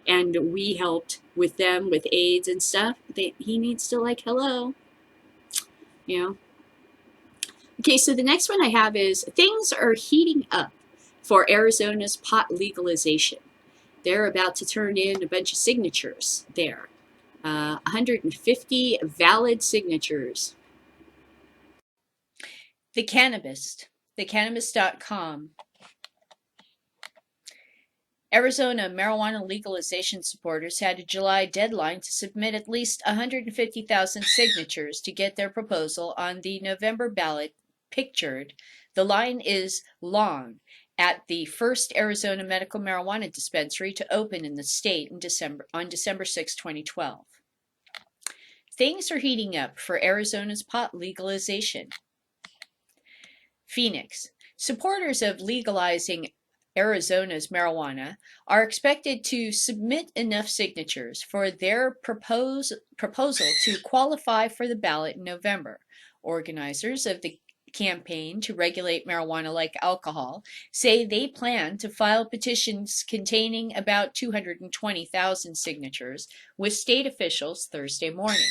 And we helped with them with AIDS and stuff. He needs to, like, hello, you know. Okay, so the next one I have is things are heating up for Arizona's pot legalization. They're about to turn in a bunch of signatures there. 150 valid signatures. The cannabis.com. Arizona marijuana legalization supporters had a July deadline to submit at least 150,000 signatures to get their proposal on the November ballot pictured. The line is long at the first Arizona medical marijuana dispensary to open in the state on December 6, 2012. Things are heating up for Arizona's pot legalization. Phoenix. Supporters of legalizing Arizona's marijuana are expected to submit enough signatures for their proposal to qualify for the ballot in November. Organizers of the campaign to regulate marijuana like alcohol say they plan to file petitions containing about 220,000 signatures with state officials Thursday morning.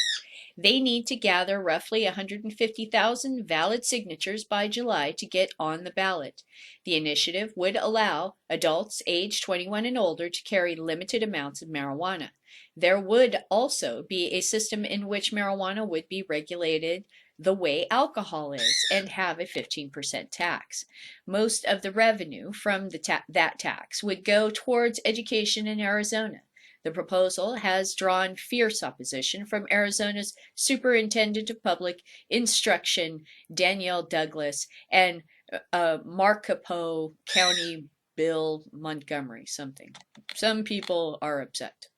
They need to gather roughly 150,000 valid signatures by July to get on the ballot. The initiative would allow adults aged 21 and older to carry limited amounts of marijuana. There would also be a system in which marijuana would be regulated the way alcohol is and have a 15% tax. Most of the revenue from that tax would go towards education in Arizona. The proposal has drawn fierce opposition from Arizona's Superintendent of Public Instruction, Danielle Douglas, and Maricopa County Bill Montgomery, something. Some people are upset.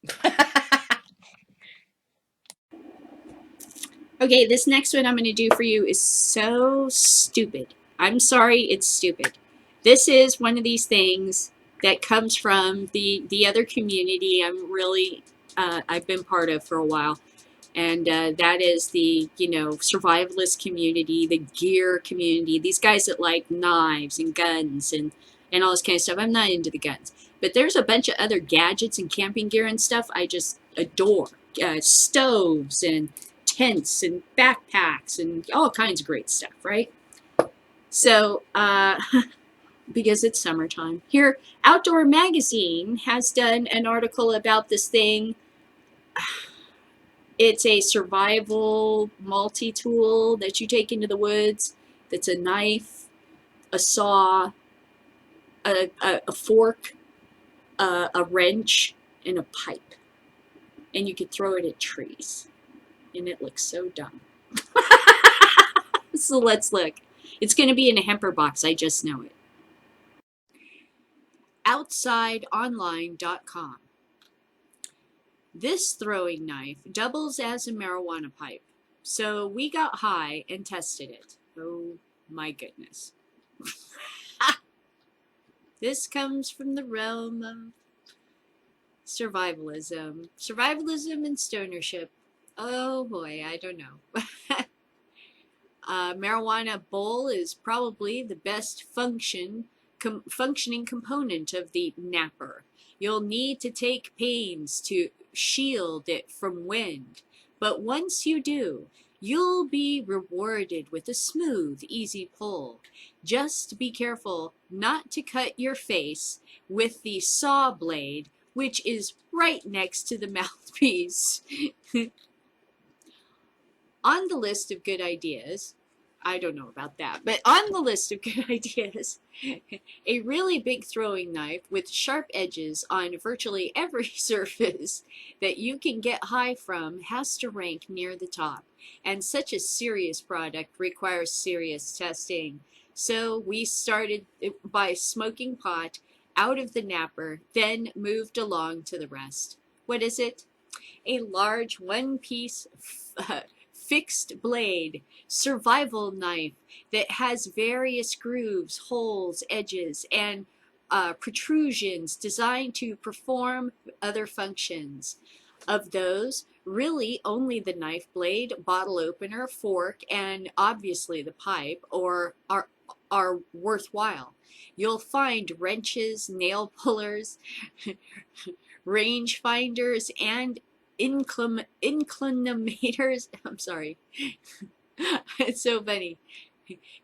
Okay, this next one I'm going to do for you is so stupid. I'm sorry, it's stupid. This is one of these things that comes from the other community I'm really, I've been part of for a while. And that is the, survivalist community, the gear community, these guys that like knives and guns and all this kind of stuff. I'm not into the guns. But there's a bunch of other gadgets and camping gear and stuff I just adore. Stoves and tents and backpacks and all kinds of great stuff, right? So, because it's summertime. Here, Outdoor Magazine has done an article about this thing. It's a survival multi-tool that you take into the woods. That's a knife, a saw, a fork, a wrench, and a pipe. And you could throw it at trees. And it looks so dumb. So let's look. It's going to be in a hemper box. I just know it. OutsideOnline.com. This throwing knife doubles as a marijuana pipe. So we got high and tested it. Oh my goodness. This comes from the realm of survivalism. Survivalism and stonership. Oh boy, I don't know. Marijuana bowl is probably the best functioning component of the napper. You'll need to take pains to shield it from wind, but once you do, you'll be rewarded with a smooth, easy pull. Just be careful not to cut your face with the saw blade, which is right next to the mouthpiece. On the list of good ideas, I don't know about that, but on the list of good ideas, a really big throwing knife with sharp edges on virtually every surface that you can get high from has to rank near the top. And such a serious product requires serious testing. So we started by smoking pot out of the napper, then moved along to the rest. What is it? A large one-piece fixed blade survival knife that has various grooves, holes, edges, and protrusions designed to perform other functions. Of those, really only the knife blade, bottle opener, fork, and obviously the pipe are worthwhile. You'll find wrenches, nail pullers, range finders, and inclinometers. I'm sorry. It's so funny.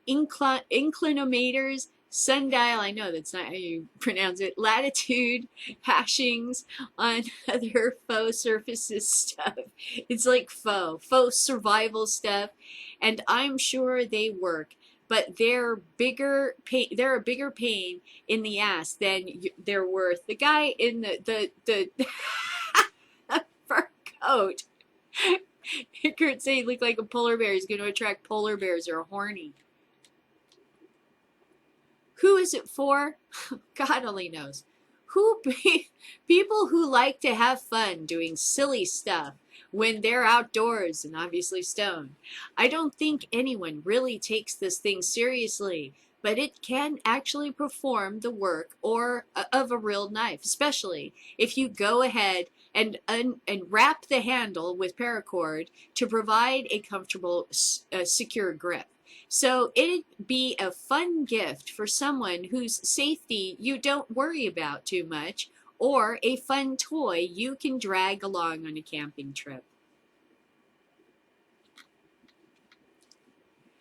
Inclinometers, sundial, I know that's not how you pronounce it, latitude, hashings on other faux surfaces stuff. It's like faux survival stuff, and I'm sure they work, but they're a bigger pain in the ass than they're worth. The guy in the fur coat, Kurt say he looked like a polar bear. He's going to attract polar bears or horny. Who is it for? God only knows. People who like to have fun doing silly stuff when they're outdoors and obviously stoned. I don't think anyone really takes this thing seriously, but it can actually perform the work of a real knife, especially if you go ahead and wrap the handle with paracord to provide a comfortable, secure grip. So it'd be a fun gift for someone whose safety you don't worry about too much, or a fun toy you can drag along on a camping trip.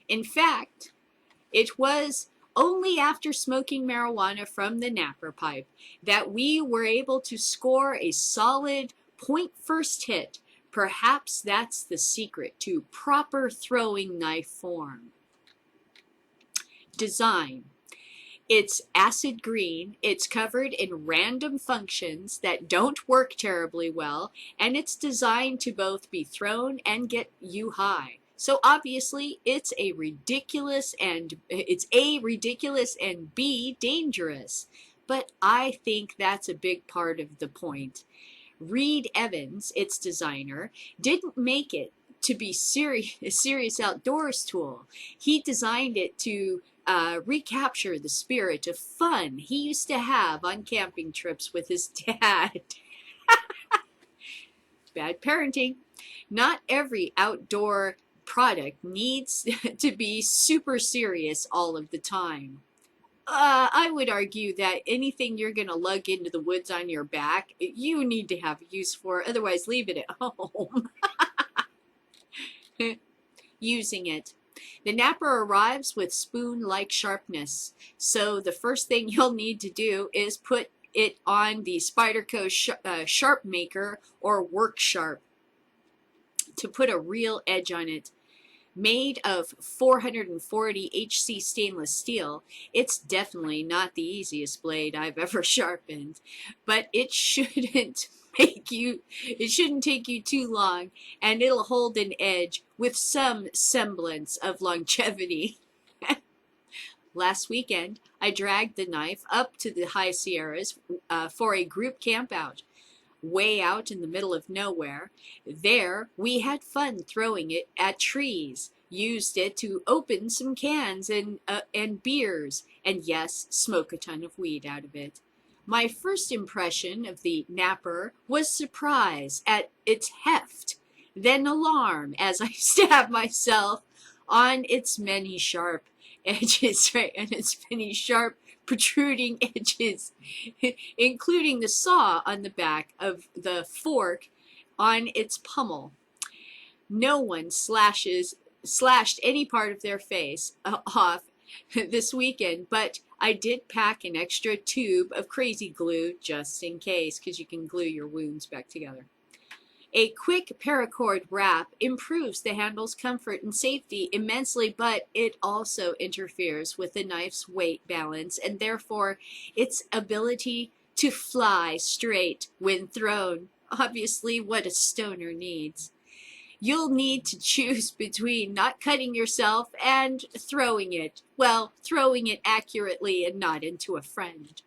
In fact, it was only after smoking marijuana from the napper pipe that we were able to score a solid point first hit. Perhaps that's the secret to proper throwing knife form. Design. It's acid green, it's covered in random functions that don't work terribly well, and it's designed to both be thrown and get you high. So obviously it's A, ridiculous and B, dangerous. But I think that's a big part of the point. Reed Evans, its designer, didn't make it to be a serious outdoors tool. He designed it to recapture the spirit of fun he used to have on camping trips with his dad. Bad parenting. Not every outdoor product needs to be super serious all of the time. I would argue that anything you're going to lug into the woods on your back, you need to have use for, otherwise leave it at home. Using it. The napper arrives with spoon-like sharpness, so the first thing you'll need to do is put it on the Spyderco Sharp Maker or Work Sharp to put a real edge on it. Made of 440 HC stainless steel, it's definitely not the easiest blade I've ever sharpened, but it shouldn't take you too long, and it'll hold an edge with some semblance of longevity. Last weekend, I dragged the knife up to the High Sierras for a group camp out. Way out in the middle of nowhere. There, we had fun throwing it at trees, used it to open some cans and beers, and yes, smoke a ton of weed out of it. My first impression of the napper was surprise at its heft, then alarm as I stabbed myself on its many sharp edges, right, and its many sharp protruding edges, including the saw on the back of the fork on its pummel. No one slashed any part of their face off this weekend, but I did pack an extra tube of crazy glue just in case, because you can glue your wounds back together. A quick paracord wrap improves the handle's comfort and safety immensely, but it also interferes with the knife's weight balance and therefore its ability to fly straight when thrown. Obviously, what a stoner needs. You'll need to choose between not cutting yourself and throwing it. Well, throwing it accurately and not into a friend.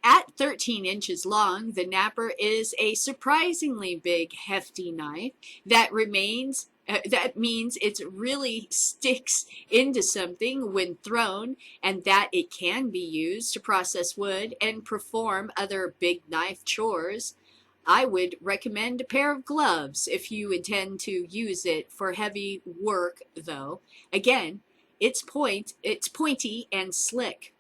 At 13 inches long, the napper is a surprisingly big, hefty knife that means it really sticks into something when thrown, and that it can be used to process wood and perform other big knife chores. I would recommend a pair of gloves if you intend to use it for heavy work, though. Again, it's pointy and slick.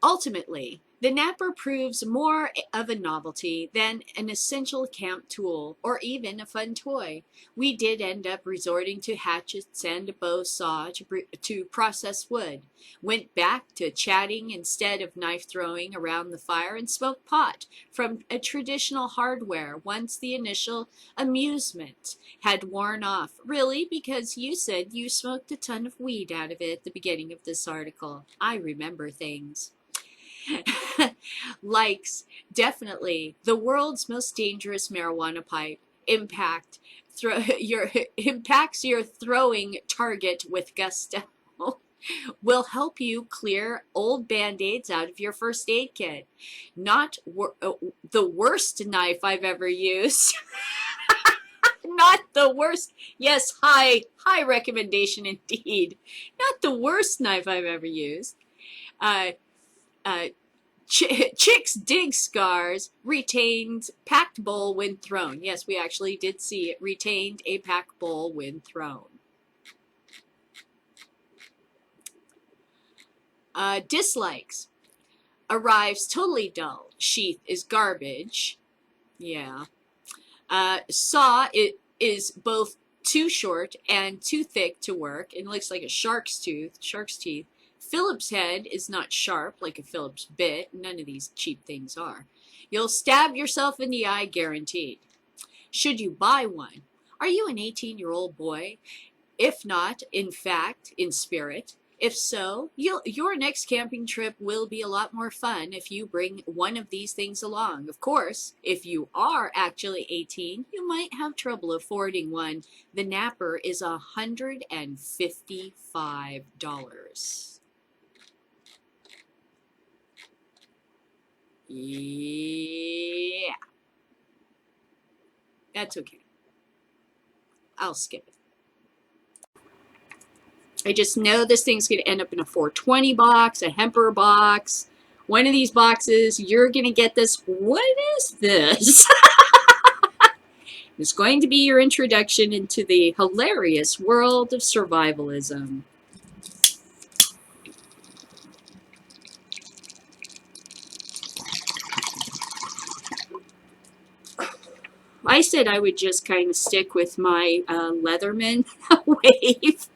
Ultimately, the napper proves more of a novelty than an essential camp tool or even a fun toy. We did end up resorting to hatchets and a bow saw to process wood, went back to chatting instead of knife throwing around the fire, and smoked pot from a traditional hardware once the initial amusement had worn off. Really? Because you said you smoked a ton of weed out of it at the beginning of this article. I remember things. Likes, definitely the world's most dangerous marijuana pipe. Impacts your throwing target with gusto. Will help you clear old band-aids out of your first aid kit. Not the worst knife I've ever used. Not the worst. Yes, high recommendation indeed. Not the worst knife I've ever used. Chicks dig scars, retained packed bowl when thrown. Yes, we actually did see it. Retained a packed bowl when thrown. Dislikes. Arrives totally dull. Sheath is garbage. Yeah. Saw it is both too short and too thick to work. It looks like a shark's teeth. Phillips head is not sharp like a Phillips bit. None of these cheap things are. You'll stab yourself in the eye, guaranteed. Should you buy one? Are you an 18-year-old boy? If not, in fact, in spirit. If so, your next camping trip will be a lot more fun if you bring one of these things along. Of course, if you are actually 18, you might have trouble affording one. The napper is $155. Yeah. That's okay. I'll skip it. I just know this thing's going to end up in a 420 box, a Hemper box. One of these boxes, you're going to get this. What is this? It's going to be your introduction into the hilarious world of survivalism. I said I would just kind of stick with my Leatherman wave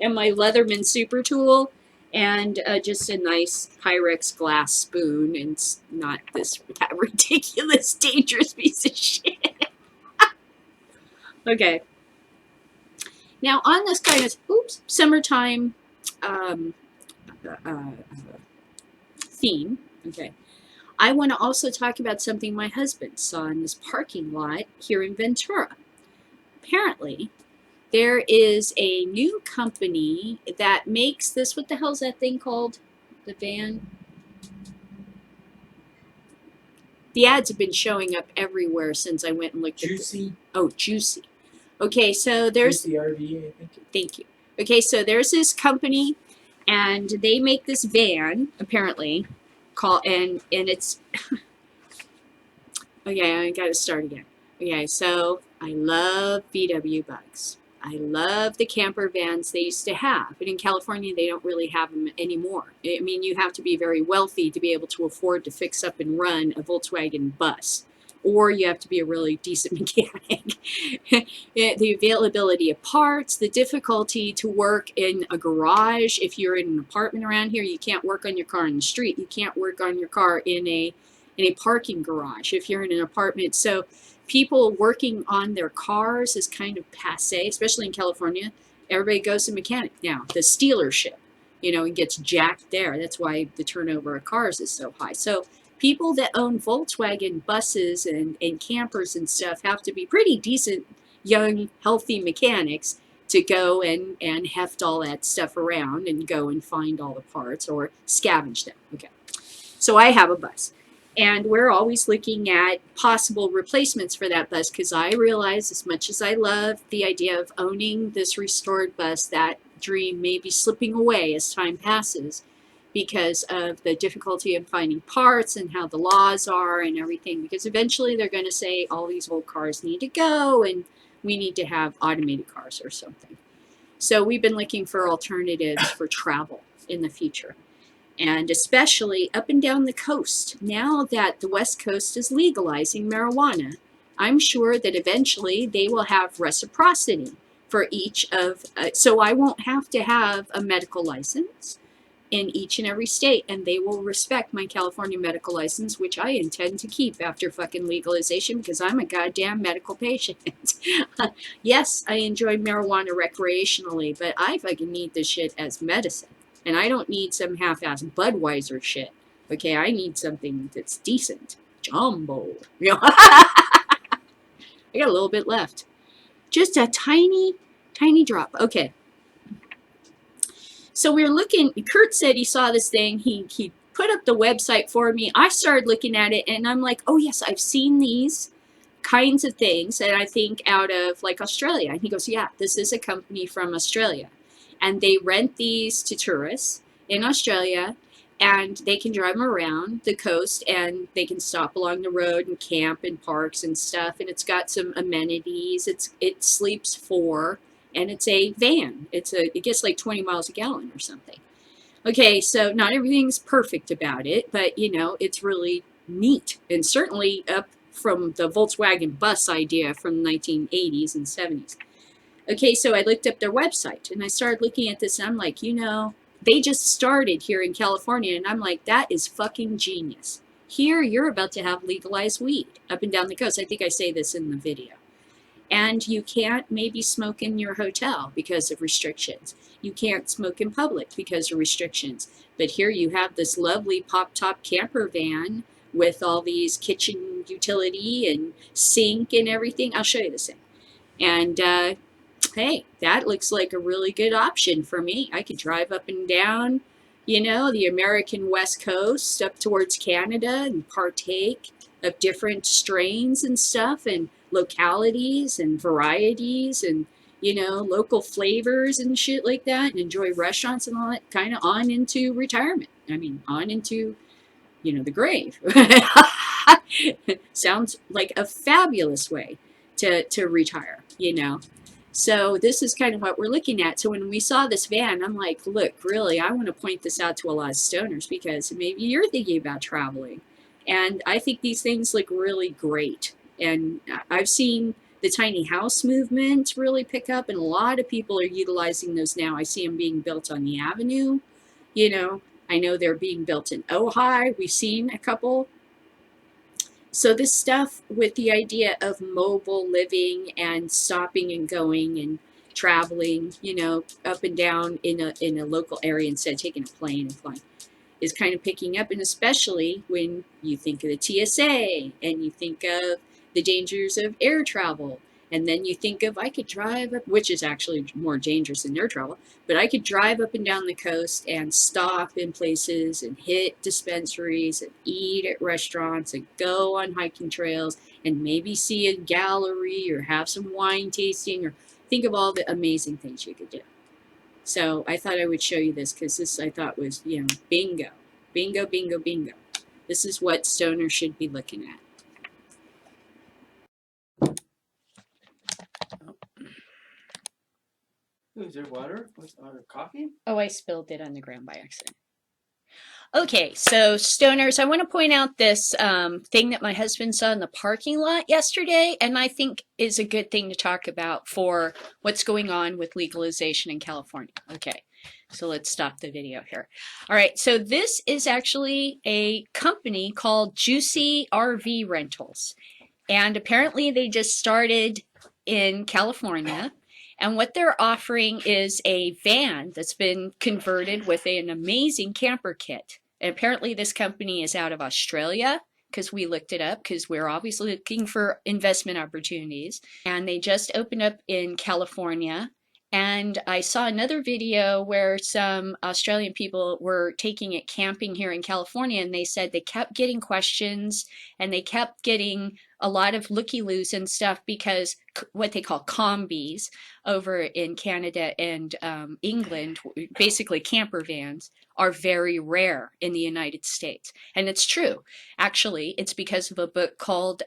and my Leatherman super tool and just a nice Pyrex glass spoon and not this that ridiculous dangerous piece of shit. Okay. Now on this kind of summertime theme, okay, I want to also talk about something my husband saw in this parking lot here in Ventura. Apparently, there is a new company that makes this, what the hell's that thing called? The van? The ads have been showing up everywhere since I went and looked at it. Juicy. Oh, Juicy. Okay, so there's... Juicy RV, I think. Thank you. Okay, so there's this company, and they make this van, apparently, and it's okay, I gotta start again. Okay, so I love VW bugs. I love the camper vans they used to have, but in California they don't really have them anymore. I mean, you have to be very wealthy to be able to afford to fix up and run a Volkswagen bus, or you have to be a really decent mechanic. The availability of parts, the difficulty to work in a garage. If you're in an apartment around here, you can't work on your car in the street. You can't work on your car in a parking garage if you're in an apartment. So people working on their cars is kind of passe, especially in California. Everybody goes to mechanic now. The dealership, and gets jacked there. That's why the turnover of cars is so high. So people that own Volkswagen buses and campers and stuff have to be pretty decent, young, healthy mechanics to go and heft all that stuff around and go and find all the parts or scavenge them. Okay. So I have a bus. And we're always looking at possible replacements for that bus because I realize, as much as I love the idea of owning this restored bus, that dream may be slipping away as time passes. because of the difficulty in finding parts and how the laws are and everything, because eventually they're going to say all these old cars need to go and we need to have automated cars or something. So we've been looking for alternatives for travel in the future, and especially up and down the coast. Now that the West Coast is legalizing marijuana, I'm sure that eventually they will have reciprocity for each of, so I won't have to have a medical license in each and every state, and they will respect my California medical license, which I intend to keep after fucking legalization, because I'm a goddamn medical patient. Yes, I enjoy marijuana recreationally, but I fucking need this shit as medicine, and I don't need some half-ass Budweiser shit. Okay, I need something that's decent. Jumbo. You know? I got a little bit left. Just a tiny, tiny drop. Okay. So we were looking, Kurt said he saw this thing. He put up the website for me. I started looking at it and I'm like, oh yes, I've seen these kinds of things. And I think out of like Australia. And he goes, yeah, this is a company from Australia. And they rent these to tourists in Australia, and they can drive them around the coast and they can stop along the road and camp in parks and stuff. And it's got some amenities. It sleeps 4. And it's a van. It gets like 20 miles a gallon or something. Okay, so not everything's perfect about it, but you know, it's really neat. And certainly up from the Volkswagen bus idea from the 1980s and 70s. Okay, so I looked up their website and I started looking at this and I'm like, you know, they just started here in California and I'm like, that is fucking genius. Here, you're about to have legalized weed up and down the coast. I think I say this in the video. And you can't maybe smoke in your hotel because of restrictions. You can't smoke in public because of restrictions. But here you have this lovely pop-top camper van with all these kitchen utility and sink and everything. I'll show you this thing. And hey, that looks like a really good option for me. I could drive up and down, you know, the American West Coast up towards Canada and partake of different strains and stuff and localities and varieties and, you know, local flavors and shit like that, and enjoy restaurants and all that, kind of on into retirement. I mean, on into, you know, the grave. Sounds like a fabulous way to retire, you know. So this is kind of what we're looking at. So when we saw this van, I'm like, look, really, I want to point this out to a lot of stoners because maybe you're thinking about traveling. And I think these things look really great. And I've seen the tiny house movement really pick up, and a lot of people are utilizing those now. I see them being built on the avenue. You know, I know they're being built in Ojai. We've seen a couple. So this stuff with the idea of mobile living and stopping and going and traveling, you know, up and down in a local area instead of taking a plane and flying, is kind of picking up. And especially when you think of the TSA and you think of the dangers of air travel. And then you think of, I could drive up, which is actually more dangerous than air travel, but I could drive up and down the coast and stop in places and hit dispensaries and eat at restaurants and go on hiking trails and maybe see a gallery or have some wine tasting, or think of all the amazing things you could do. So I thought I would show you this because this I thought was, you know, bingo, bingo, bingo, bingo. This is what stoners should be looking at. Is there water? Or coffee? Oh, I spilled it on the ground by accident. Okay, so stoners, I want to point out this thing that my husband saw in the parking lot yesterday, and I think is a good thing to talk about for what's going on with legalization in California. Okay, so let's stop the video here. All right, so this is actually a company called Juicy RV Rentals, and apparently they just started in California. And what they're offering is a van that's been converted with an amazing camper kit. And apparently this company is out of Australia, because we looked it up, because we're obviously looking for investment opportunities. And they just opened up in California. And I saw another video where some Australian people were taking it camping here in California, and they said they kept getting questions and they kept getting a lot of looky-loos and stuff because what they call combis over in Canada and England, basically camper vans, are very rare in the United States. And it's true. Actually, it's because of a book called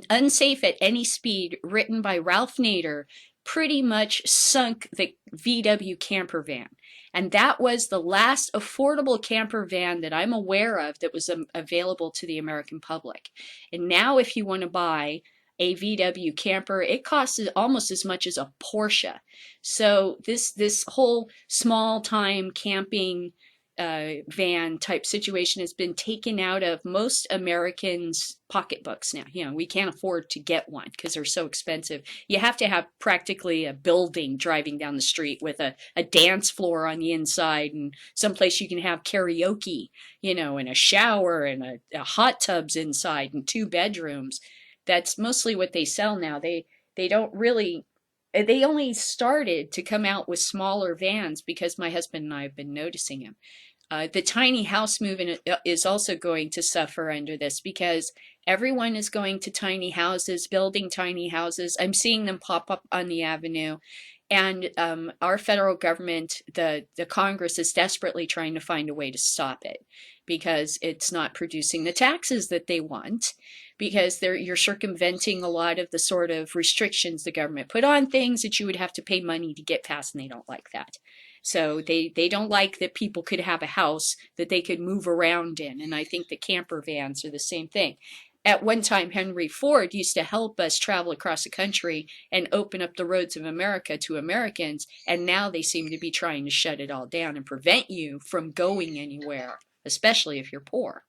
Unsafe at Any Speed, written by Ralph Nader, pretty much sunk the VW camper van. And that was the last affordable camper van that I'm aware of that was available to the American public. And now if you want to buy a VW camper, it costs almost as much as a Porsche. So this whole small time camping van type situation has been taken out of most Americans' pocketbooks now. You know, we can't afford to get one because they're so expensive. You have to have practically a building driving down the street with a dance floor on the inside and someplace you can have karaoke, you know, and a shower and a hot tubs inside and 2 bedrooms. That's mostly what they sell now. They don't really. They only started to come out with smaller vans because my husband and I have been noticing them. The tiny house movement is also going to suffer under this because everyone is going to tiny houses, building tiny houses. I'm seeing them pop up on the avenue. And our federal government, the Congress, is desperately trying to find a way to stop it because it's not producing the taxes that they want, because you're circumventing a lot of the sort of restrictions the government put on things that you would have to pay money to get past, and they don't like that. So they don't like that people could have a house that they could move around in, and I think the camper vans are the same thing. At one time, Henry Ford used to help us travel across the country and open up the roads of America to Americans, and now they seem to be trying to shut it all down and prevent you from going anywhere, especially if you're poor.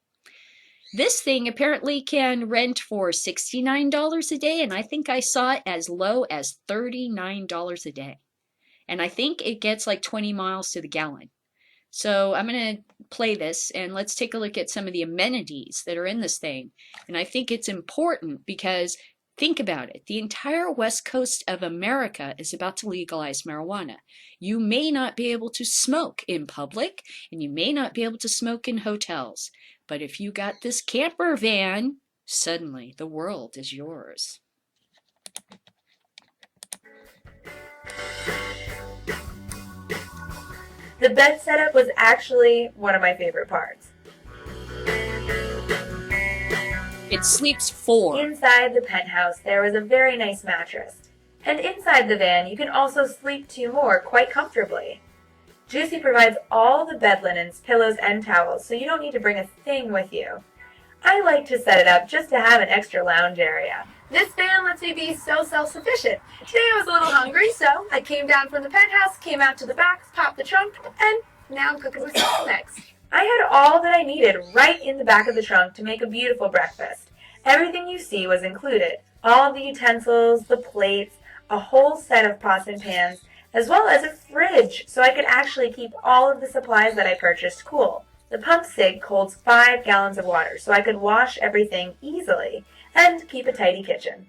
This thing apparently can rent for $69 a day, and I think I saw it as low as $39 a day. And I think it gets like 20 miles to the gallon. So I'm going to play this and let's take a look at some of the amenities that are in this thing. And I think it's important because think about it. The entire west coast of America is about to legalize marijuana. You may not be able to smoke in public and you may not be able to smoke in hotels. But if you got this camper van, suddenly the world is yours. The bed setup was actually one of my favorite parts. It sleeps 4. Inside the penthouse, there was a very nice mattress. And inside the van, you can also sleep 2 more quite comfortably. Juicy provides all the bed linens, pillows, and towels, so you don't need to bring a thing with you. I like to set it up just to have an extra lounge area. This van lets me be so self-sufficient. Today I was a little hungry, so I came down from the penthouse, came out to the back, popped the trunk, and now I'm cooking myself some eggs. I had all that I needed right in the back of the trunk to make a beautiful breakfast. Everything you see was included. All the utensils, the plates, a whole set of pots and pans, as well as a fridge, so I could actually keep all of the supplies that I purchased cool. The pump sink holds 5 gallons of water, so I could wash everything easily and keep a tidy kitchen.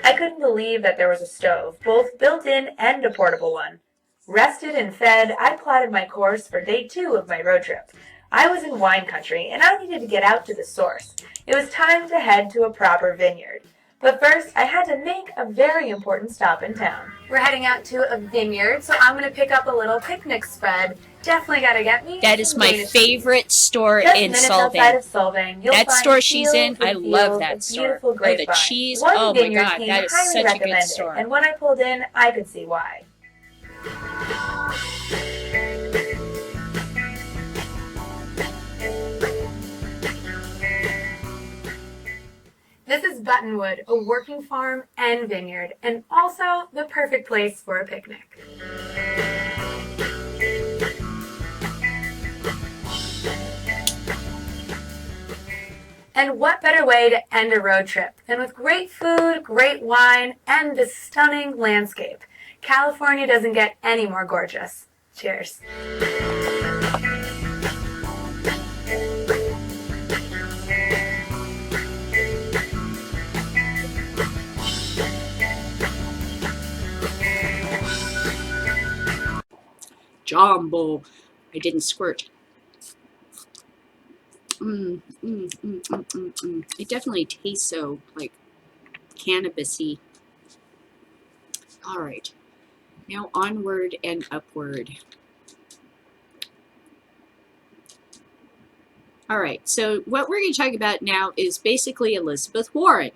I couldn't believe that there was a stove, both built-in and a portable one. Rested and fed, I plotted my course for day 2 of my road trip. I was in wine country, and I needed to get out to the source. It was time to head to a proper vineyard. But first, I had to make a very important stop in town. We're heading out to a vineyard, so I'm going to pick up a little picnic spread. Definitely got to get me. That is my favorite store Just in minutes outside of Solvang, you'll That find store she's in, fields I and love fields that of store. beautiful Oh, the grapevine. cheese. One Oh my vineyard God, team that is highly such a good recommended, store. and when I pulled in, I could see why. This is Buttonwood, a working farm and vineyard, and also the perfect place for a picnic. And what better way to end a road trip than with great food, great wine, and this stunning landscape. California doesn't get any more gorgeous. Cheers. Jumbo. I didn't squirt. It definitely tastes so, like, cannabis-y. All right. Now onward and upward. All right, so what we're going to talk about now is basically Elizabeth Warren.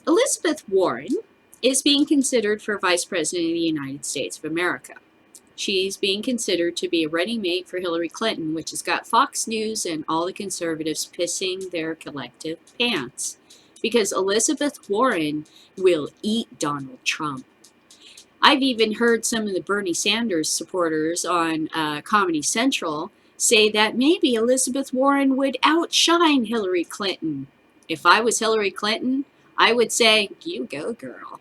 Elizabeth Warren is being considered for Vice President of the United States of America. She's being considered to be a running mate for Hillary Clinton, which has got Fox News and all the conservatives pissing their collective pants. Because Elizabeth Warren will eat Donald Trump. I've even heard some of the Bernie Sanders supporters on Comedy Central say that maybe Elizabeth Warren would outshine Hillary Clinton. If I was Hillary Clinton, I would say, you go, girl.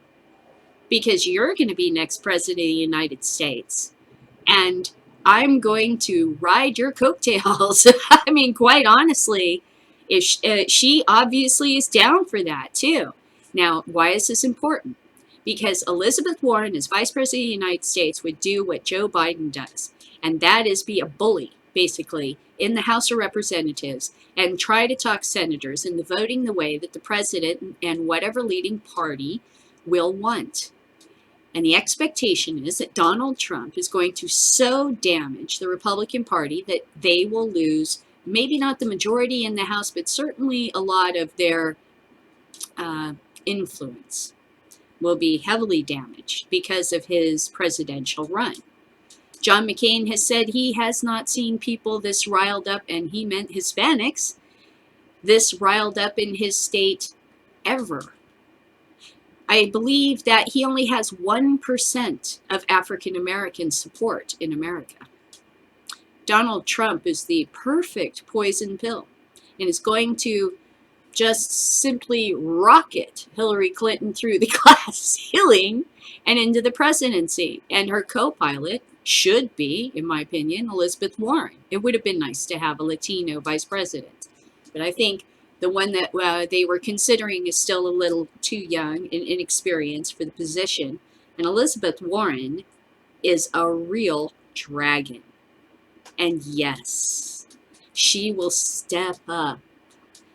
Because you're going to be next president of the United States. And I'm going to ride your coattails. I mean, quite honestly, if she obviously is down for that, too. Now, why is this important? Because Elizabeth Warren, as Vice President of the United States, would do what Joe Biden does. And that is be a bully, basically, in the House of Representatives and try to talk senators into voting the way that the president and whatever leading party will want. And the expectation is that Donald Trump is going to so damage the Republican Party that they will lose, maybe not the majority in the House, but certainly a lot of their influence will be heavily damaged because of his presidential run. John McCain has said he has not seen people this riled up, and he meant Hispanics, this riled up in his state ever. I believe that he only has 1% of African American support in America. Donald Trump is the perfect poison pill and is going to just simply rocket Hillary Clinton through the glass ceiling and into the presidency. And her co-pilot should be, in my opinion, Elizabeth Warren. It would have been nice to have a Latino vice president. But I think the one that they were considering is still a little too young and inexperienced for the position. And Elizabeth Warren is a real dragon. And yes, she will step up.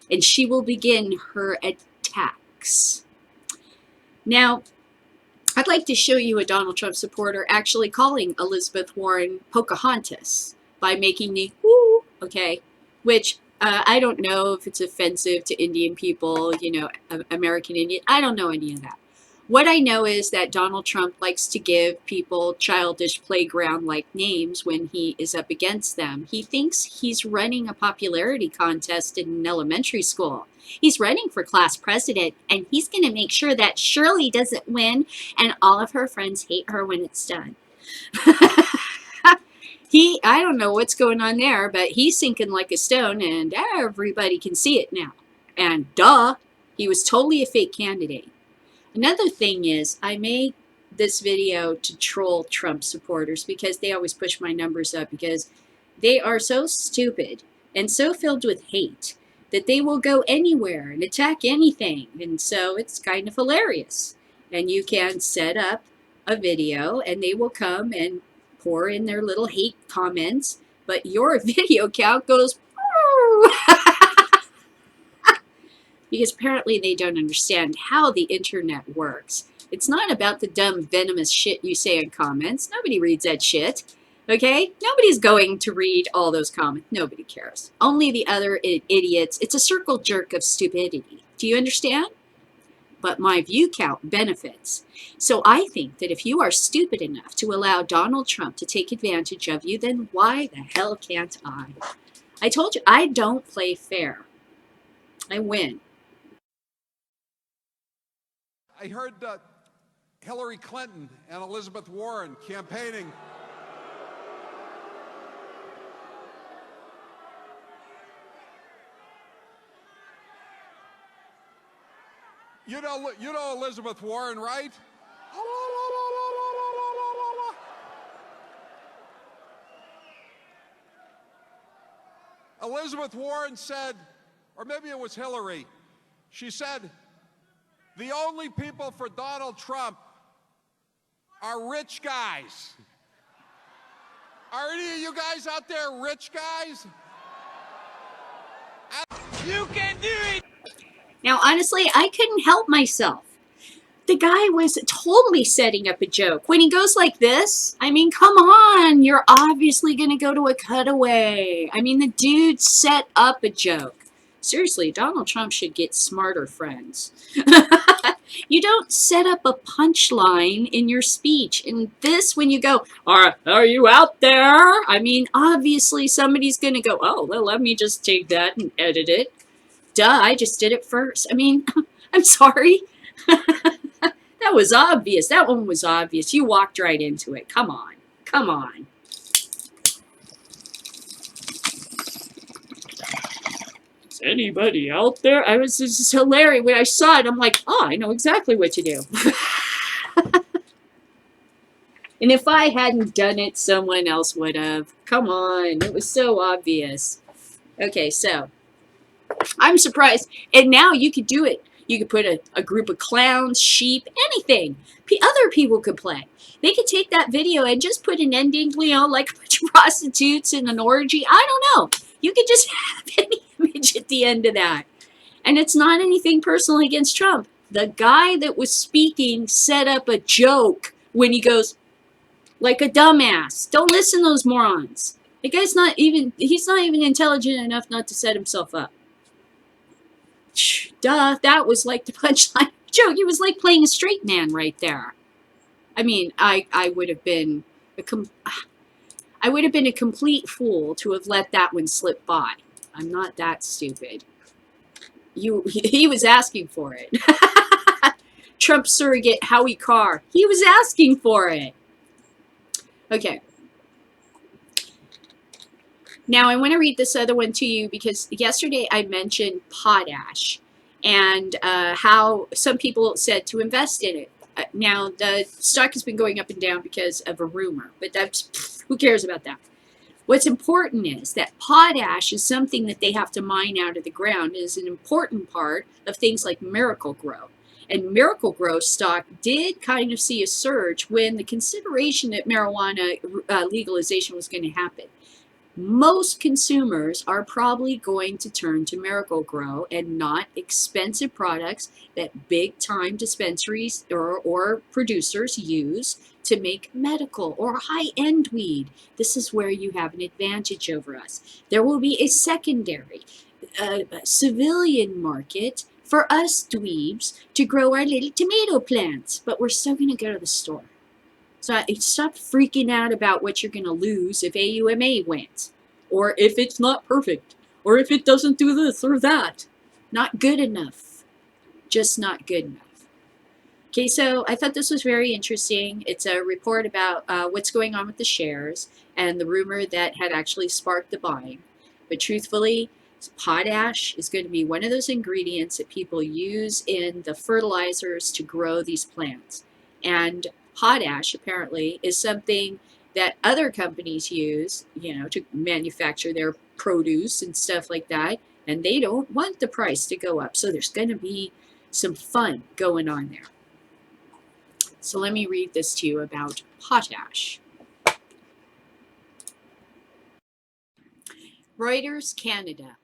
And she will begin her attacks. Now, I'd like to show you a Donald Trump supporter actually calling Elizabeth Warren Pocahontas by making the woo, okay, which I don't know if it's offensive to Indian people, you know, American Indian. I don't know any of that. What I know is that Donald Trump likes to give people childish playground-like names when he is up against them. He thinks he's running a popularity contest in an elementary school. He's running for class president, and he's going to make sure that Shirley doesn't win, and all of her friends hate her when it's done. I don't know what's going on there, but he's sinking like a stone, and everybody can see it now. And duh, he was totally a fake candidate. Another thing is, I made this video to troll Trump supporters because they always push my numbers up because they are so stupid and so filled with hate that they will go anywhere and attack anything. And so it's kind of hilarious. And you can set up a video and they will come and pour in their little hate comments, but your video count goes because apparently they don't understand how the internet works. It's not about the dumb, venomous shit you say in comments. Nobody reads that shit, okay? Nobody's going to read all those comments. Nobody cares. Only the other idiots. It's a circle jerk of stupidity. Do you understand? But my view count benefits. So I think that if you are stupid enough to allow Donald Trump to take advantage of you, then why the hell can't I? I told you, I don't play fair. I win. I heard Hillary Clinton and Elizabeth Warren campaigning. You know Elizabeth Warren, right? Elizabeth Warren said, or maybe it was Hillary, she said, the only people for Donald Trump are rich guys. Are any of you guys out there rich guys? You can do it! Now, honestly, I couldn't help myself. The guy was totally setting up a joke. When he goes like this, I mean, come on, you're obviously going to go to a cutaway. I mean, the dude set up a joke. Seriously, Donald Trump should get smarter friends. You don't set up a punchline in your speech. And this, when you go, are you out there? I mean, obviously somebody's going to go, oh, well, let me just take that and edit it. Duh, I just did it first. I mean, I'm sorry. That was obvious. That one was obvious. You walked right into it. Come on. Come on. Is anybody out there? This is hilarious. When I saw it, I'm like, oh, I know exactly what to do. And if I hadn't done it, someone else would have. Come on. It was so obvious. Okay, so I'm surprised. And now you could do it. You could put a group of clowns, sheep, anything. Other people could play. They could take that video and just put an ending, you know, like a bunch of prostitutes in an orgy. I don't know. You could just have any image at the end of that. And it's not anything personal against Trump. The guy that was speaking set up a joke when he goes, like a dumbass. Don't listen to those morons. The guy's he's not even intelligent enough not to set himself up. Duh, that was like the punchline joke. It was like playing a straight man right there. I mean, I would have been a complete fool to have let that one slip by. I'm not that stupid. He was asking for it. Trump surrogate Howie Carr. He was asking for it. Okay. Now, I want to read this other one to you because yesterday I mentioned potash and how some people said to invest in it. Now, the stock has been going up and down because of a rumor, but who cares about that? What's important is that potash is something that they have to mine out of the ground. It is an important part of things like Miracle-Gro. And Miracle-Gro stock did kind of see a surge when the consideration that marijuana legalization was going to happen. Most consumers are probably going to turn to Miracle-Gro and not expensive products that big-time dispensaries or producers use to make medical or high-end weed. This is where you have an advantage over us. There will be a secondary civilian market for us dweebs to grow our little tomato plants, but we're still going to go to the store. So stop freaking out about what you're going to lose if AUMA wins, or if it's not perfect, or if it doesn't do this or that. Not good enough. Just not good enough. Okay, so I thought this was very interesting. It's a report about what's going on with the shares and the rumor that had actually sparked the buying. But truthfully, potash is going to be one of those ingredients that people use in the fertilizers to grow these plants. And potash, apparently, is something that other companies use, you know, to manufacture their produce and stuff like that. And they don't want the price to go up. So there's going to be some fun going on there. So let me read this to you about potash. Reuters, Canada.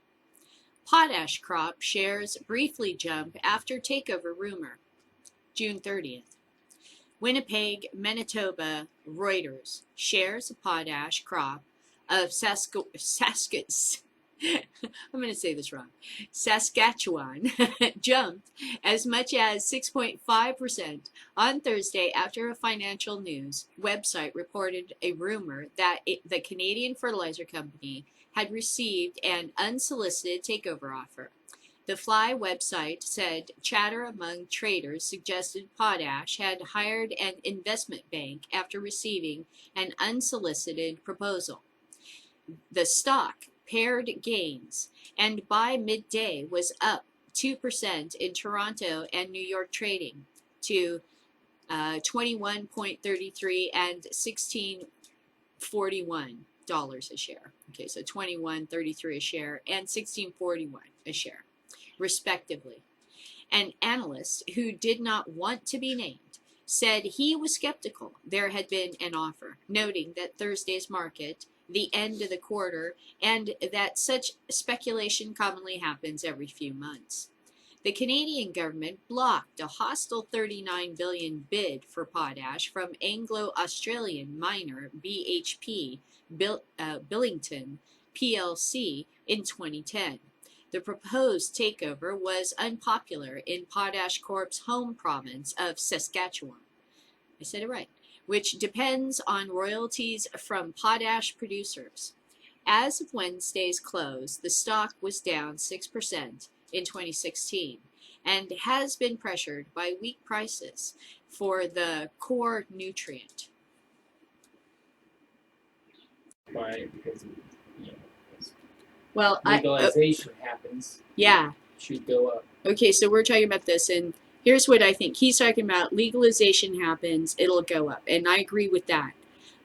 Potash crop shares briefly jump after takeover rumor. June 30th. Winnipeg, Manitoba, Reuters. Shares of potash crop of I'm going to say this wrong. Saskatchewan jumped as much as 6.5% on Thursday after a financial news website reported a rumor that the Canadian fertilizer company had received an unsolicited takeover offer. The Fly website said chatter among traders suggested Potash had hired an investment bank after receiving an unsolicited proposal. The stock paired gains and by midday was up 2% in Toronto and New York trading to $21.33 and $16.41 a share. Okay, so $21.33 a share and $16.41 a share, respectively. An analyst who did not want to be named said he was skeptical there had been an offer, noting that Thursday's market the end of the quarter, and that such speculation commonly happens every few months. The Canadian government blocked a hostile $39 billion bid for potash from Anglo-Australian miner BHP Billington plc in 2010. The proposed takeover was unpopular in Potash Corp's home province of Saskatchewan. I said it right, which depends on royalties from potash producers. As of Wednesday's close, the stock was down 6% in 2016 and has been pressured by weak prices for the core nutrient. Why? Because well, legalization happens. Yeah. It should go up. Okay, so we're talking about this, and here's what I think. He's talking about legalization happens, it'll go up, and I agree with that.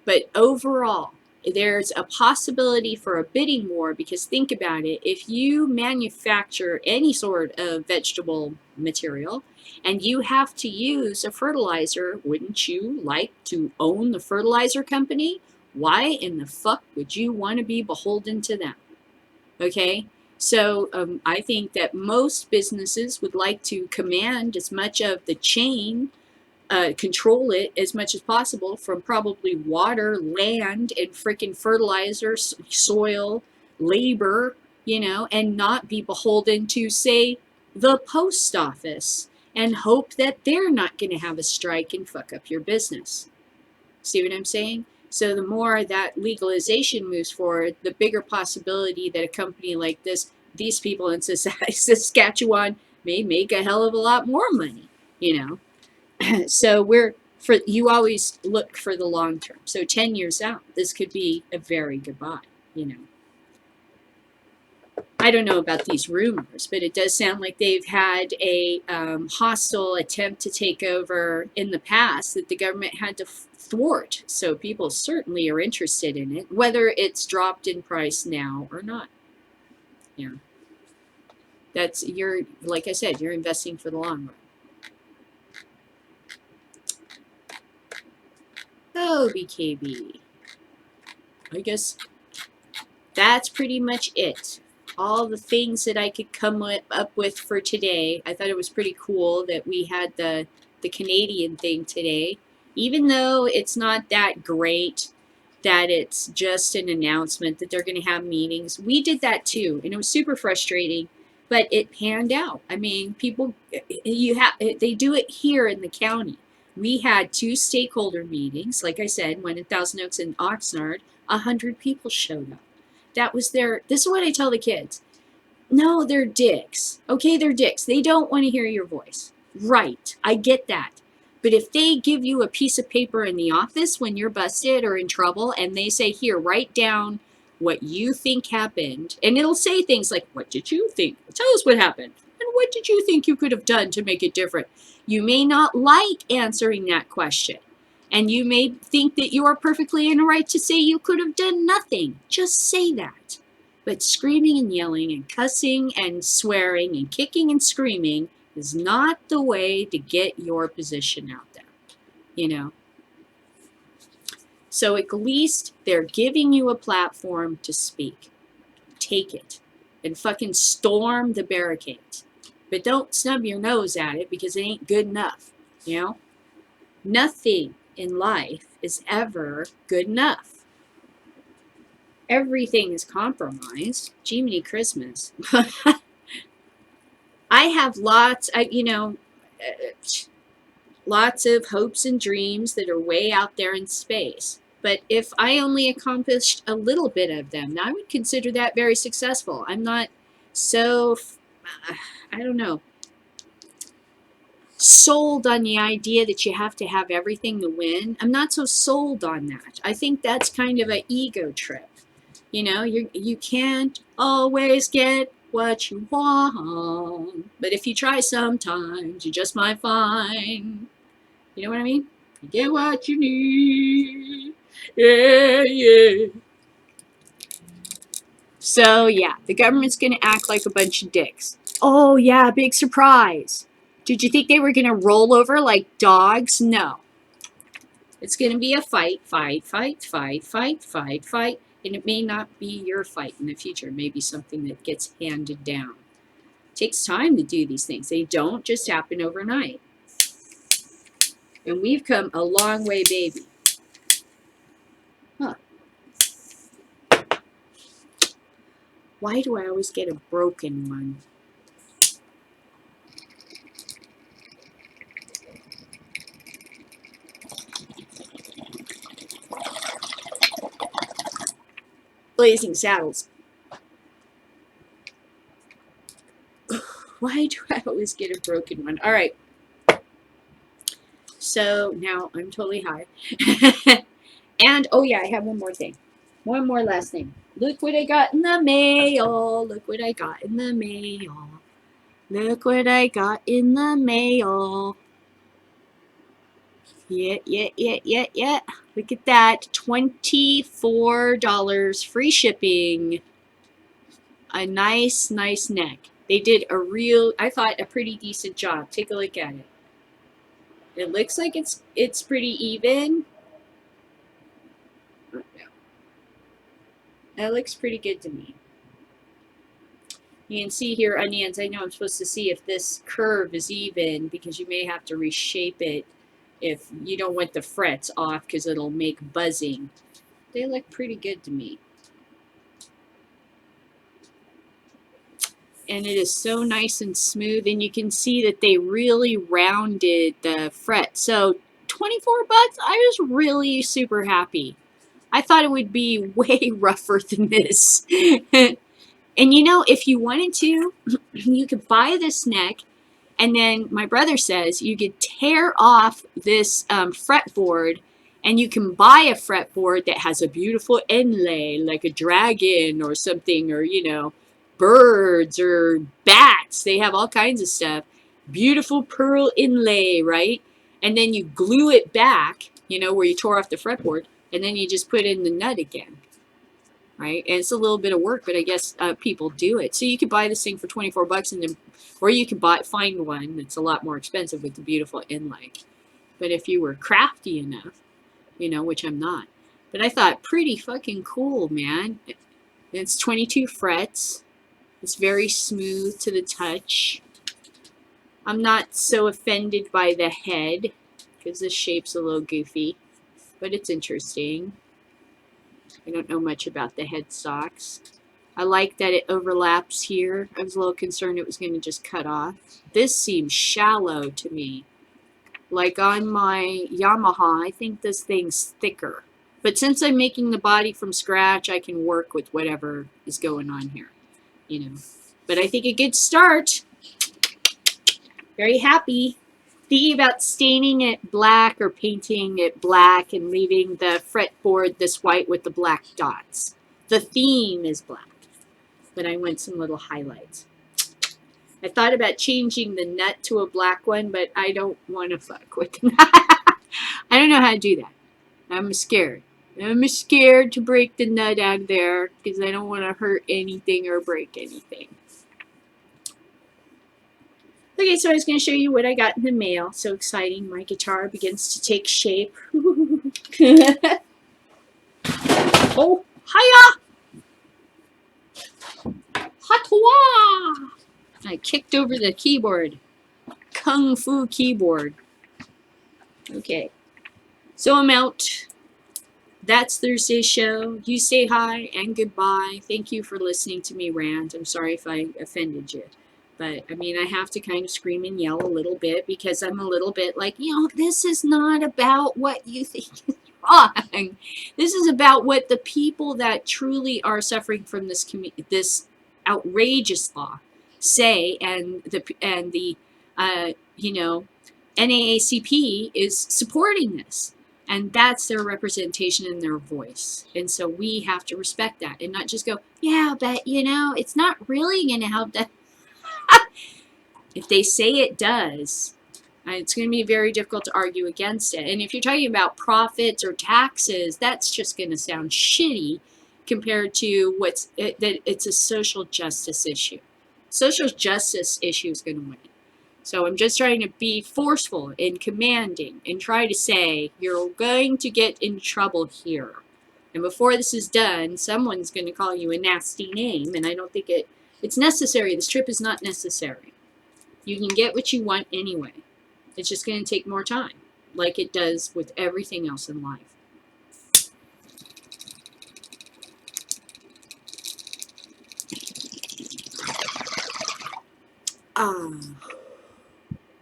But overall, there's a possibility for a bidding war, because think about it. If you manufacture any sort of vegetable material and you have to use a fertilizer, wouldn't you like to own the fertilizer company? Why in the fuck would you want to be beholden to them? Okay, so I think that most businesses would like to command as much of the chain, control it as much as possible, from probably water, land, and freaking fertilizer, soil, labor, you know, and not be beholden to, say, the post office, and hope that they're not going to have a strike and fuck up your business. See what I'm saying? So the more that legalization moves forward, the bigger possibility that a company like this, these people in Saskatchewan, may make a hell of a lot more money, you know. So you always look for the long term. So 10 years out, this could be a very good buy, you know. I don't know about these rumors, but it does sound like they've had a hostile attempt to take over in the past that the government had to thwart. So people certainly are interested in it, whether it's dropped in price now or not. Yeah. Like I said, you're investing for the long run. Oh, BKB. I guess that's pretty much it. All the things that I could come up with for today. I thought it was pretty cool that we had the Canadian thing today. Even though it's not that great, that it's just an announcement that they're going to have meetings. We did that too, and it was super frustrating, but it panned out. I mean, people, they do it here in the county. We had 2 stakeholder meetings. Like I said, one in Thousand Oaks and Oxnard, 100 people showed up. That was this is what I tell the kids. No, they're dicks. Okay, they're dicks. They don't want to hear your voice. Right, I get that. But if they give you a piece of paper in the office when you're busted or in trouble, and they say, here, write down what you think happened, and it'll say things like, what did you think? Tell us what happened. And what did you think you could have done to make it different? You may not like answering that question. And you may think that you are perfectly in the right to say you could have done nothing. Just say that. But screaming and yelling and cussing and swearing and kicking and screaming is not the way to get your position out there, you know. So at least they're giving you a platform to speak. Take it and fucking storm the barricades. But don't snub your nose at it, because it ain't good enough, you know. Nothing in life is ever good enough. Everything is compromised. Jiminy Christmas. I have lots of hopes and dreams that are way out there in space. But if I only accomplished a little bit of them, I would consider that very successful. I'm not so, I don't know, sold on the idea that you have to have everything to win. I'm not so sold on that. I think that's kind of an ego trip. You know, you can't always get what you want, but if you try sometimes, you just might find, you know what I mean? You get what you need. Yeah, yeah. So yeah, the government's gonna act like a bunch of dicks. Oh yeah, big surprise. Did you think they were gonna roll over like dogs? No. It's going to be a fight, fight, fight, fight, fight, fight, fight. And it may not be your fight in the future. It may be something that gets handed down. It takes time to do these things. They don't just happen overnight. And we've come a long way, baby. Huh. Why do I always get a broken one? Blazing Saddles. Why do I always get a broken one? All right. So now I'm totally high. And, oh yeah, I have one more thing. One more last thing. Look what I got in the mail. Look what I got in the mail. Look what I got in the mail. Yeah. Look at that. $24 free shipping. A nice neck. They did I thought, a pretty decent job. Take a look at it. It looks like it's pretty even. That looks pretty good to me. You can see here, onions, I know I'm supposed to see if this curve is even because you may have to reshape it if you don't want the frets off because it'll make buzzing. They look pretty good to me. And it is so nice and smooth, and you can see that they really rounded the fret. So 24 bucks, I was really super happy. I thought it would be way rougher than this. And you know, if you wanted to, you could buy this neck, and then my brother says you could tear off this fretboard, and you can buy a fretboard that has a beautiful inlay, like a dragon or something, or, you know, birds or bats. They have all kinds of stuff. Beautiful pearl inlay, right? And then you glue it back, you know, where you tore off the fretboard, and then you just put in the nut again. Right? And it's a little bit of work, but I guess people do it. So you could buy this thing for 24 bucks, and then, or you could find one that's a lot more expensive with the beautiful inlay. But if you were crafty enough, you know, which I'm not. But I thought, pretty fucking cool, man. It's 22 frets. It's very smooth to the touch. I'm not so offended by the head, because this shape's a little goofy. But it's interesting. I don't know much about the headstocks. I like that it overlaps here. I was a little concerned it was going to just cut off. This seems shallow to me. Like on my Yamaha, I think this thing's thicker. But since I'm making the body from scratch, I can work with whatever is going on here. You know. But I think a good start. Very happy. Thinking about staining it black or painting it black and leaving the fretboard this white with the black dots. The theme is black, but I want some little highlights. I thought about changing the nut to a black one, but I don't want to fuck with that. I don't know how to do that. I'm scared. I'm scared to break the nut out there because I don't want to hurt anything or break anything. Okay, so I was going to show you what I got in the mail. So exciting. My guitar begins to take shape. Oh, hiya! Hatoa! I kicked over the keyboard. Kung Fu keyboard. Okay. So I'm out. That's Thursday's show. You say hi and goodbye. Thank you for listening to me rant. I'm sorry if I offended you. But, I mean, I have to kind of scream and yell a little bit because I'm a little bit like, you know, this is not about what you think is wrong. This is about what the people that truly are suffering from this outrageous law say, and the you know, NAACP is supporting this. And that's their representation and their voice. And so we have to respect that and not just go, yeah, but, you know, it's not really going to help that. If they say it does, it's going to be very difficult to argue against it. And if you're talking about profits or taxes, that's just going to sound shitty compared to that it's a social justice issue. Social justice issue is going to win. So I'm just trying to be forceful and commanding and try to say, you're going to get in trouble here. And before this is done, someone's going to call you a nasty name, and I don't think it's necessary. This trip is not necessary. You can get what you want anyway. It's just going to take more time, like it does with everything else in life.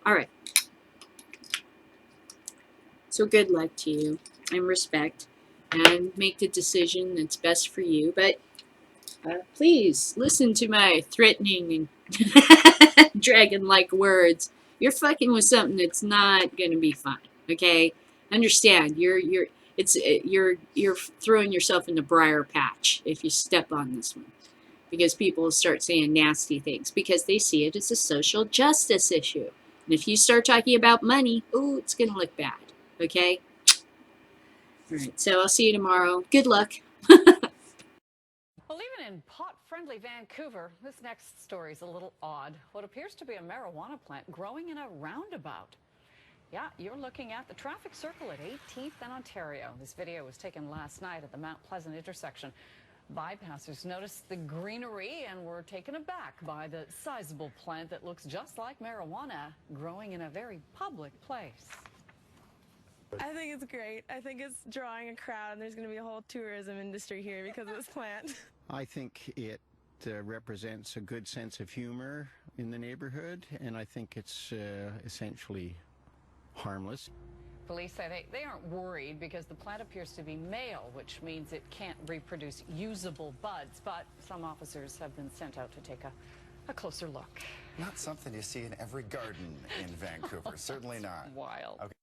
All right. So good luck to you, and respect, and make the decision that's best for you. But please listen to my threatening and dragon-like words. You're fucking with something that's not gonna be fun. Okay, understand? You're throwing yourself in the briar patch if you step on this one, because people will start saying nasty things because they see it as a social justice issue. And if you start talking about money, ooh, it's gonna look bad. Okay. All right. So I'll see you tomorrow. Good luck. Well, even in pot-friendly Vancouver, this next story is a little odd. What appears to be a marijuana plant growing in a roundabout. Yeah, you're looking at the traffic circle at 18th and Ontario. This video was taken last night at the Mount Pleasant intersection. Bypassers noticed the greenery and were taken aback by the sizable plant that looks just like marijuana growing in a very public place. I think it's great. I think it's drawing a crowd, and there's going to be a whole tourism industry here because of this plant. I think it represents a good sense of humor in the neighborhood, and I think it's essentially harmless. Police say they aren't worried because the plant appears to be male, which means it can't reproduce usable buds, but some officers have been sent out to take a closer look. Not something you see in every garden in Vancouver. Certainly not. Wild. Okay.